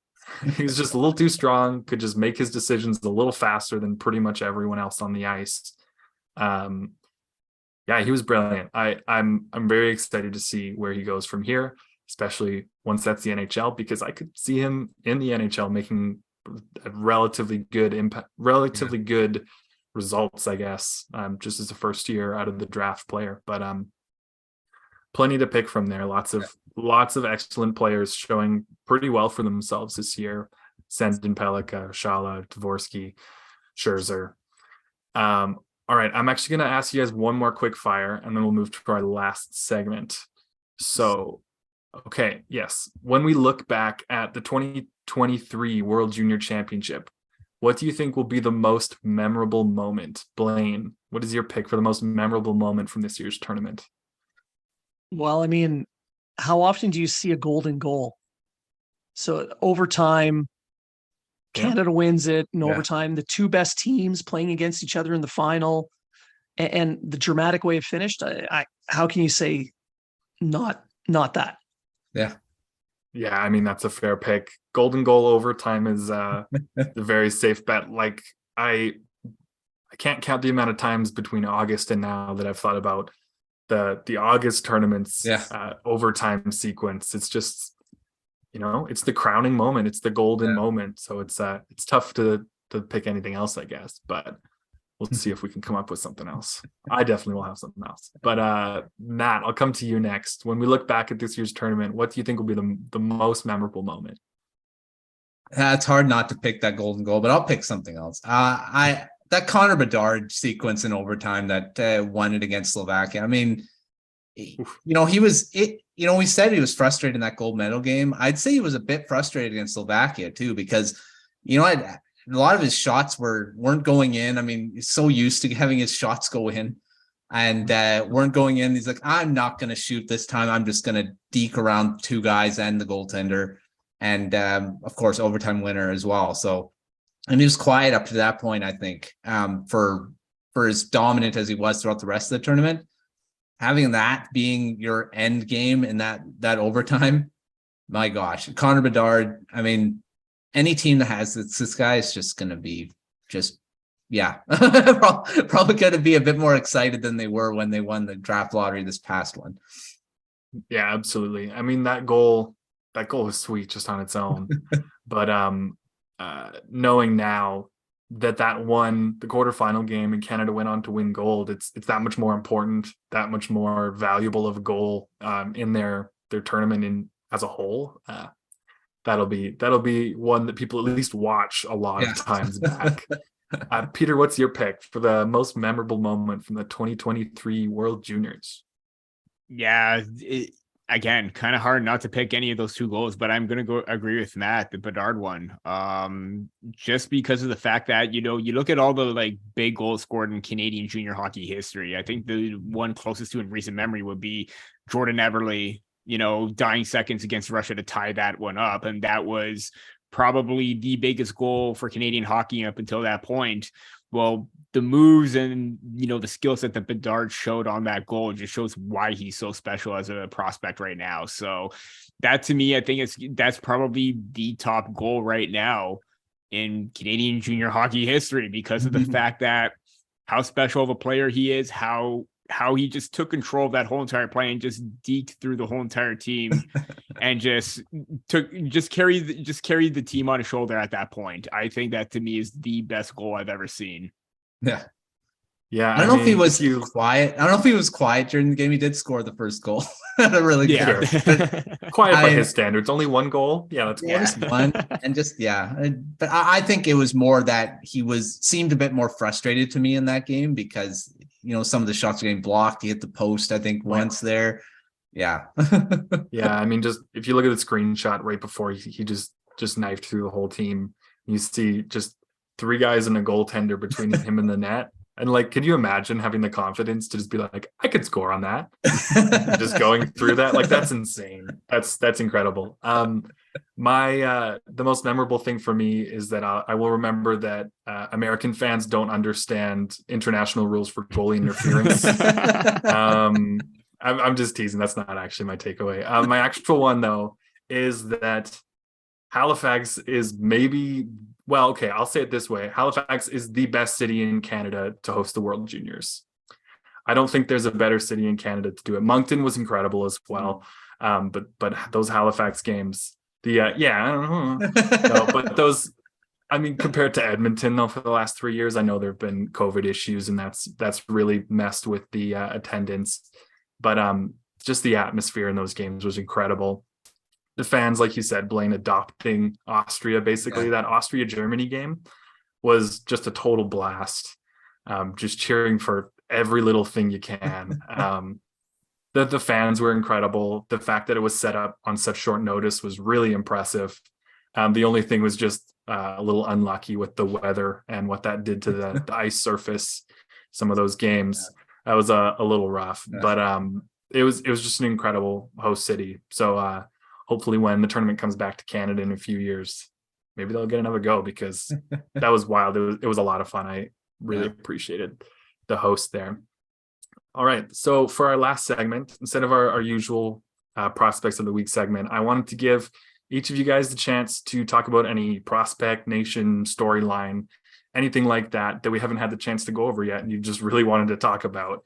He was just a little too strong, could just make his decisions a little faster than pretty much everyone else on the ice. Yeah, he was brilliant. I'm very excited to see where he goes from here, especially once that's the NHL, because I could see him in the NHL making a relatively good impact, relatively good results, I guess, just as a first year out of the draft player. But plenty to pick from there. Lots of excellent players showing pretty well for themselves this year. Sandin Pellikka, Shala, Dvorsky, Scherzer. All right, I'm actually going to ask you guys one more quick fire, and then we'll move to our last segment. So, okay, yes. When we look back at the 2023 World Junior Championship, what do you think will be the most memorable moment? Blain, what is your pick for the most memorable moment from this year's tournament? Well, I mean, how often do you see a golden goal? So overtime, Canada wins it in overtime. The 2 best teams playing against each other in the final, and the dramatic way it finished. How can you say not that? Yeah, Yeah, I mean, that's a fair pick. Golden goal overtime is a very safe bet. Like I can't count the amount of times between August and now that I've thought about the August tournaments overtime sequence. It's just, it's the crowning moment. It's the golden moment. So it's tough to pick anything else, I guess, but we'll see if we can come up with something else. I definitely will have something else. But Matt, I'll come to you next. When we look back at this year's tournament, what do you think will be the most memorable moment? It's hard not to pick that golden goal, but I'll pick something else. That Connor Bedard sequence in overtime that won it against Slovakia. I mean, we said he was frustrated in that gold medal game. I'd say he was a bit frustrated against Slovakia too, because, a lot of his shots weren't going in. I mean, he's so used to having his shots go in and weren't going in. He's like, I'm not going to shoot this time. I'm just going to deke around two guys and the goaltender. And of course, overtime winner as well. So, and he was quiet up to that point, I think, for as dominant as he was throughout the rest of the tournament. Having that being your end game in that overtime, my gosh, Connor Bedard. I mean, any team that has this guy is just going to be probably going to be a bit more excited than they were when they won the draft lottery this past one. Yeah, absolutely. I mean, that goal was sweet just on its own, but knowing now that won the quarterfinal game and Canada went on to win gold, it's that much more important, that much more valuable of a goal in their tournament as a whole. That'll be one that people at least watch a lot of times back. Peter, what's your pick for the most memorable moment from the 2023 World Juniors? Yeah, again, kind of hard not to pick any of those two goals, but I'm going to go agree with Matt, the Bedard one. Just because of the fact that, you look at all the big goals scored in Canadian junior hockey history. I think the one closest to in recent memory would be Jordan Everly, dying seconds against Russia to tie that one up. And that was probably the biggest goal for Canadian hockey up until that point. Well, the moves and, the skill set that Bedard showed on that goal just shows why he's so special as a prospect right now. So that, to me, I think that's probably the top goal right now in Canadian junior hockey history because of the fact that how special of a player he is, how he just took control of that whole entire play and just deked through the whole entire team and just carried the team on his shoulder at that point. I think that, to me, is the best goal I've ever seen. Yeah. Yeah. I don't know if he was quiet. I don't know if he was quiet during the game. He did score the first goal. Really good. Quiet by his standards. Only one goal. Yeah, that's just one. And but I think it was more that he seemed a bit more frustrated to me in that game because, some of the shots were getting blocked. He hit the post, I think, once there. Yeah. Yeah. I mean, just if you look at the screenshot right before he just knifed through the whole team, you see just three guys and a goaltender between him and the net. And could you imagine having the confidence to just be like, I could score on that? Just going through that. That's insane. That's incredible. The most memorable thing for me is that I will remember that American fans don't understand international rules for goalie interference. I'm just teasing. That's not actually my takeaway. My actual one, though, is that Halifax is I'll say it this way. Halifax is the best city in Canada to host the World Juniors. I don't think there's a better city in Canada to do it. Moncton was incredible as well. But those Halifax games, I don't know. No, but those, I mean, compared to Edmonton, though, for the last 3 years, I know there have been COVID issues and that's really messed with the attendance. But just the atmosphere in those games was incredible. The fans, like you said, Blain, adopting Austria, basically. That Austria-Germany game was just a total blast. Just cheering for every little thing you can. The fans were incredible. The fact that it was set up on such short notice was really impressive. The only thing was just a little unlucky with the weather and what that did to the ice surface. Some of those games, that was a little rough. But it was just an incredible host city. So hopefully when the tournament comes back to Canada in a few years, maybe they'll get another go because that was wild. It was a lot of fun. I really appreciated the host there. All right. So for our last segment, instead of our usual Prospects of the Week segment. I wanted to give each of you guys the chance to talk about any prospect, nation, storyline, anything like that we haven't had the chance to go over yet and you just really wanted to talk about.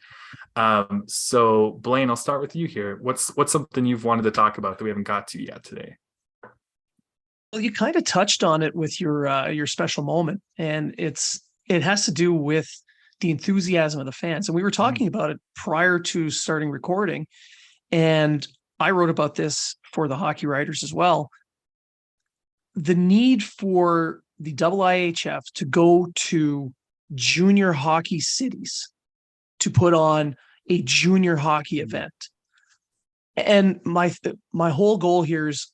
So Blain, I'll start with you here. What's something you've wanted to talk about that we haven't got to yet today? Well, you kind of touched on it with your special moment, and it has to do with the enthusiasm of the fans. And we were talking about it prior to starting recording, and I wrote about this for the hockey writers as well. The need for the IIHF to go to junior hockey cities to put on a junior hockey event. And my whole goal here is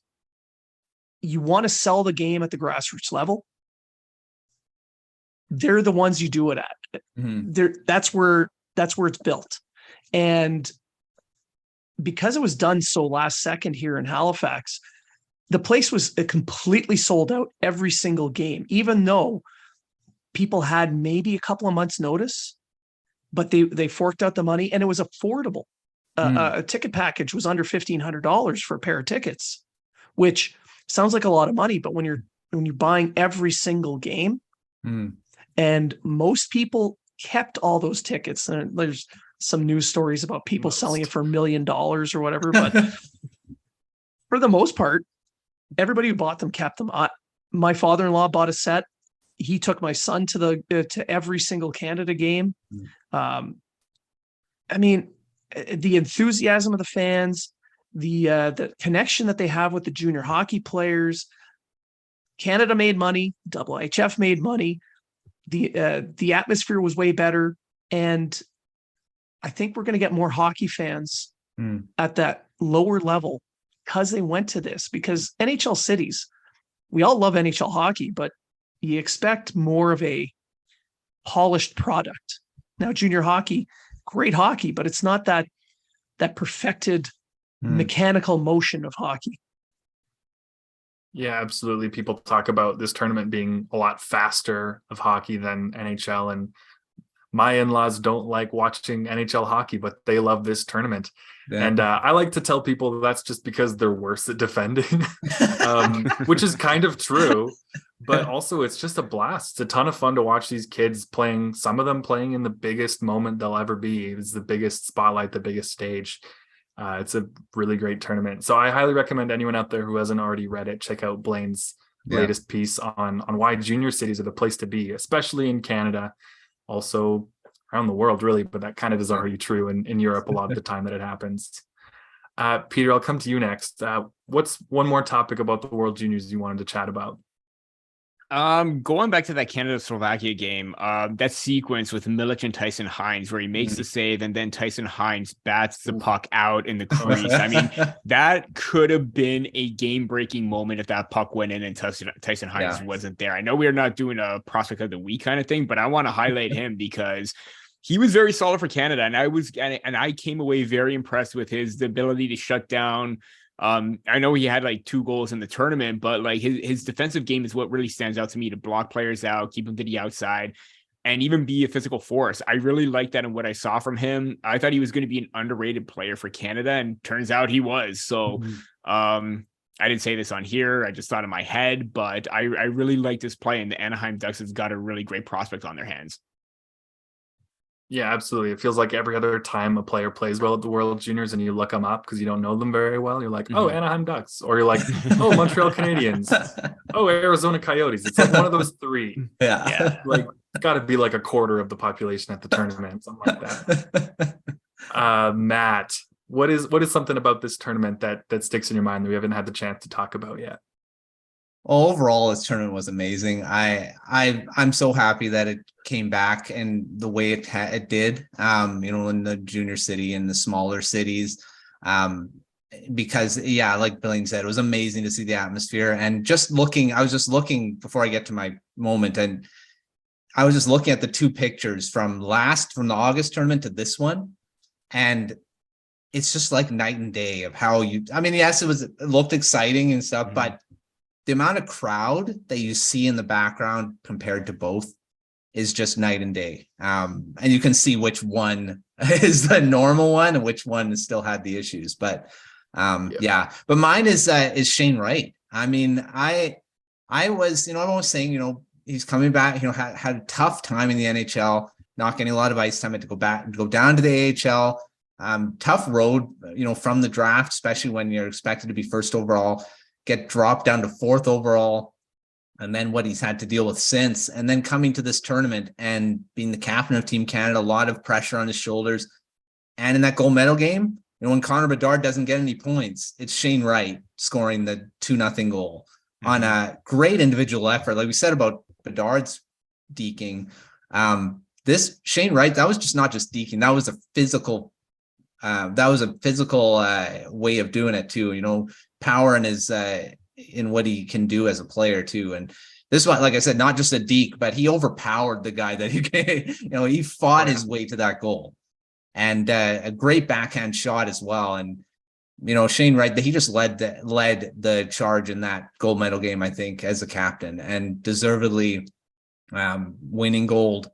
you want to sell the game at the grassroots level. They're the ones you do it at. That's where it's built. And because it was done so last second here in Halifax, the place was completely sold out every single game, even though people had maybe a couple of months notice, but they forked out the money and it was affordable. A ticket package was under $1,500 for a pair of tickets, which sounds like a lot of money, but when you're buying every single game, and most people kept all those tickets, and there's some news stories about people selling it for $1 million or whatever, but for the most part, everybody who bought them kept them. My father-in-law bought a set. He took my son to every single Canada game. I mean, the enthusiasm of the fans, the connection that they have with the junior hockey players. Canada made money. IIHF made money. The atmosphere was way better, and I think we're going to get more hockey fans at that lower level because they went to this. Because NHL cities, we all love NHL hockey, but you expect more of a polished product. Now, junior hockey, great hockey, but it's not that perfected mechanical motion of hockey. Yeah, absolutely. People talk about this tournament being a lot faster of hockey than NHL, and my in-laws don't like watching NHL hockey, but they love this tournament. Yeah. And I like to tell people that's just because they're worse at defending, which is kind of true. But also, it's just a blast. It's a ton of fun to watch these kids playing, some of them playing in the biggest moment they'll ever be. It's the biggest spotlight, the biggest stage. It's a really great tournament. So I highly recommend anyone out there who hasn't already read it, check out Blain's latest piece on why junior cities are the place to be, especially in Canada, also around the world, really. But that kind of is already true in Europe a lot of the time that it happens. Peter, I'll come to you next. What's one more topic about the World Juniors you wanted to chat about? Going back to that Canada-Slovakia game, that sequence with Milic and Tyson Hines where he makes the save and then Tyson Hines bats the puck out in the crease. I mean, that could have been a game-breaking moment if that puck went in and Tyson Hines wasn't there. I know we're not doing a prospect of the week kind of thing, but I want to highlight him because he was very solid for Canada, and I came away very impressed with his ability to shut down. I know he had like 2 goals in the tournament, but like his defensive game is what really stands out to me, to block players out, keep them to the outside, and even be a physical force. I really liked that in what I saw from him. I thought he was going to be an underrated player for Canada, and turns out he was. So I didn't say this on here. I just thought in my head, but I really like this play, and the Anaheim Ducks has got a really great prospect on their hands. Yeah, absolutely. It feels like every other time a player plays well at the World Juniors and you look them up because you don't know them very well, you're like, oh, Anaheim Ducks. Or you're like, oh, Montreal Canadiens. Oh, Arizona Coyotes. It's like one of those 3. Yeah. Like, it's got to be like a quarter of the population at the tournament, something like that. Matt, what is something about this tournament that sticks in your mind that we haven't had the chance to talk about yet? Overall, this tournament was amazing. I'm so happy that it came back and the way it did, in the junior city and the smaller cities, because like Blain said, it was amazing to see the atmosphere. And I was just looking before I get to my moment, and I was just looking at the 2 pictures from the August tournament to this one, and it's just like night and day of how yes, it looked exciting and stuff, but the amount of crowd that you see in the background compared to both is just night and day. And you can see which one is the normal one and which one still had the issues. But Yeah, but mine is Shane Wright. I mean, I was, everyone's saying, he's coming back, had a tough time in the NHL, not getting a lot of ice time, had to go down to the AHL. Tough road, from the draft, especially when you're expected to be first overall, get dropped down to fourth overall. And then what he's had to deal with since, and then coming to this tournament and being the captain of Team Canada, a lot of pressure on his shoulders. And in that gold medal game, when Connor Bedard doesn't get any points, it's Shane Wright scoring the 2-0 goal on a great individual effort. Like we said about Bedard's deking, this Shane Wright, that was not just deking, that was a physical way of doing it too, power in his in what he can do as a player too. And this one, like I said, not just a deke, but he overpowered the guy that he fought his way to that goal. And a great backhand shot as well. And Shane Wright, he just led the charge in that gold medal game, I think, as a captain, and deservedly winning gold.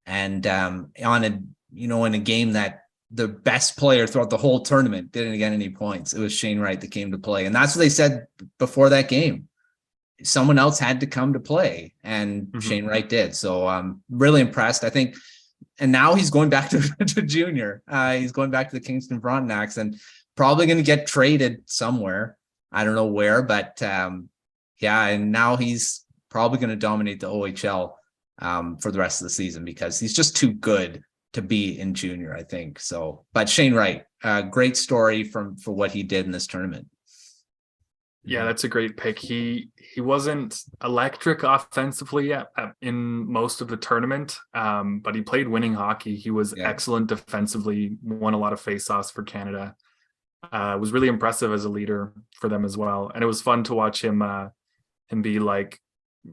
And in a game that the best player throughout the whole tournament didn't get any points, it was Shane Wright that came to play. And that's what they said before that game. Someone else had to come to play, and Shane Wright did. So I'm really impressed, I think. And now he's going back to junior. He's going back to the Kingston Frontenacs and probably going to get traded somewhere. I don't know where, but and now he's probably going to dominate the OHL for the rest of the season, because he's just too good to be in junior, I think. So, but Shane Wright, great story for what he did in this tournament. Yeah, that's a great pick. He wasn't electric offensively in most of the tournament, but he played winning hockey. He was excellent defensively, won a lot of faceoffs for Canada. Was really impressive as a leader for them as well. And it was fun to watch him be like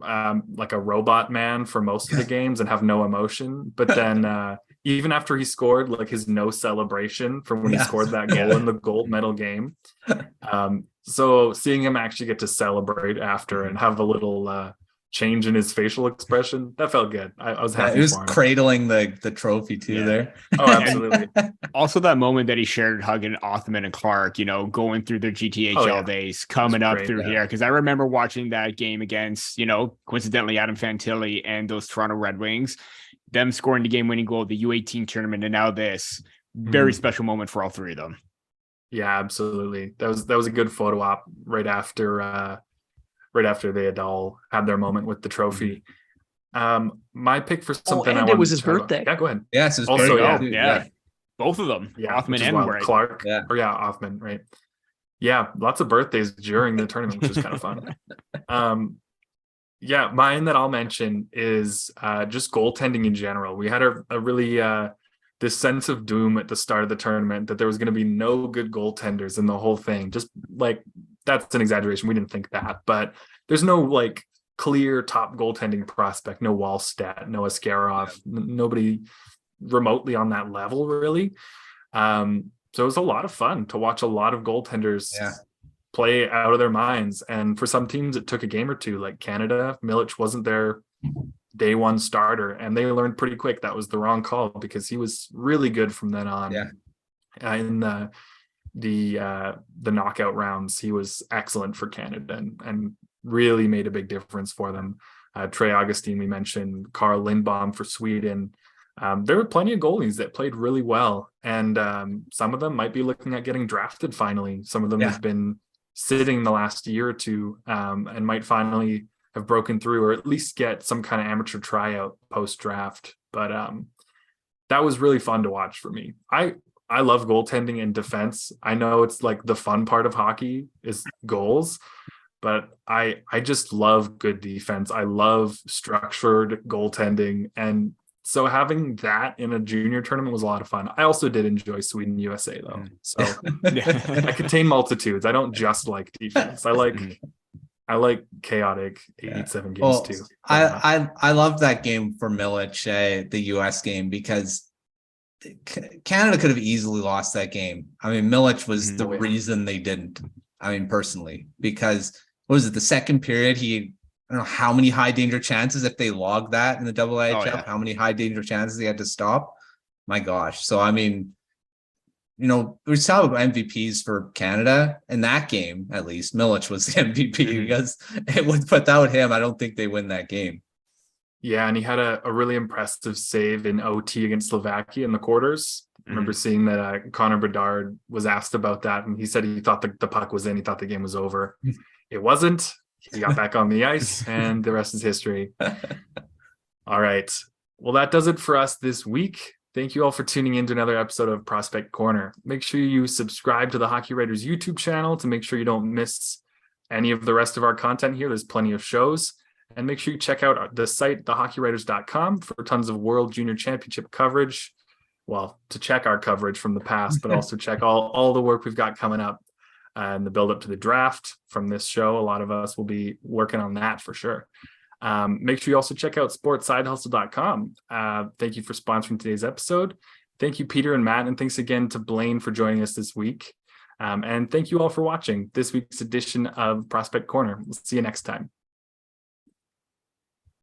a robot man for most of the games and have no emotion. But then even after he scored, like his no celebration from when he scored that goal in the gold medal game. So seeing him actually get to celebrate after and have a little change in his facial expression, that felt good. I was happy. He was for him. Cradling the trophy too there. Oh, absolutely. Also that moment that he shared hugging Othman and Clark, going through their GTHL days, coming up through here. Because I remember watching that game against, coincidentally, Adam Fantilli and those Toronto Red Wings, them scoring the game-winning goal of the U18 tournament, and now this very special moment for all three of them. Yeah, absolutely. That was a good photo op right after they had all had their moment with the trophy. My pick for something. And it was his birthday. Yeah, go ahead. Yeah, it's his also, birthday. Yeah, both of them. Yeah, Othman and Wright. Clark. Yeah. Or Othman, right? Yeah, lots of birthdays during the tournament, which is kind of fun. Mine that I'll mention is just goaltending in general. We had a really this sense of doom at the start of the tournament that there was going to be no good goaltenders in the whole thing. Just like, that's an exaggeration. We didn't think that, but there's no like clear top goaltending prospect, no Wallstedt, no Askarov, nobody remotely on that level really. So it was a lot of fun to watch a lot of goaltenders play out of their minds. And for some teams, it took a game or two, like Canada. Milic wasn't their day one starter, and they learned pretty quick that was the wrong call, because he was really good from then on. In the knockout rounds, he was excellent for Canada and really made a big difference for them. Trey Augustine, we mentioned, Carl Lindbaum for Sweden. There were plenty of goalies that played really well, and some of them might be looking at getting drafted finally. Some of them have been sitting the last year or two, and might finally have broken through, or at least get some kind of amateur tryout post-draft. But that was really fun to watch for me. I love goaltending and defense. I know it's like the fun part of hockey is goals, but I just love good defense. I love structured goaltending. And so having that in a junior tournament was a lot of fun. I also did enjoy Sweden USA though. So I contain multitudes. I don't just like defense. I like chaotic 8-7 games too. I love that game for Milic, the US game, because Canada could have easily lost that game. I mean, Milic was the reason they didn't. I mean, personally, because what was it, the second period? I don't know how many high danger chances, if they logged that in the IIHF, how many high danger chances he had to stop. My gosh. So, I mean, we saw MVPs for Canada in that game. At least Milic was the MVP because without him, I don't think they win that game. Yeah, and he had a really impressive save in OT against Slovakia in the quarters. I remember seeing that Connor Bedard was asked about that, and he said he thought the puck was in. He thought the game was over. It wasn't. He got back on the ice, and the rest is history. All right. Well, that does it for us this week. Thank you all for tuning in to another episode of Prospect Corner. Make sure you subscribe to the Hockey Writers YouTube channel to make sure you don't miss any of the rest of our content here. There's plenty of shows. And make sure you check out the site, thehockeywriters.com, for tons of World Junior Championship coverage. Well, to check our coverage from the past, but also check all the work we've got coming up and the build up to the draft from this show. A lot of us will be working on that for sure. Make sure you also check out sportsidehustle.com. Thank you for sponsoring today's episode. Thank you, Peter and Matt, and thanks again to Blain for joining us this week. And thank you all for watching this week's edition of Prospect Corner. We'll see you next time.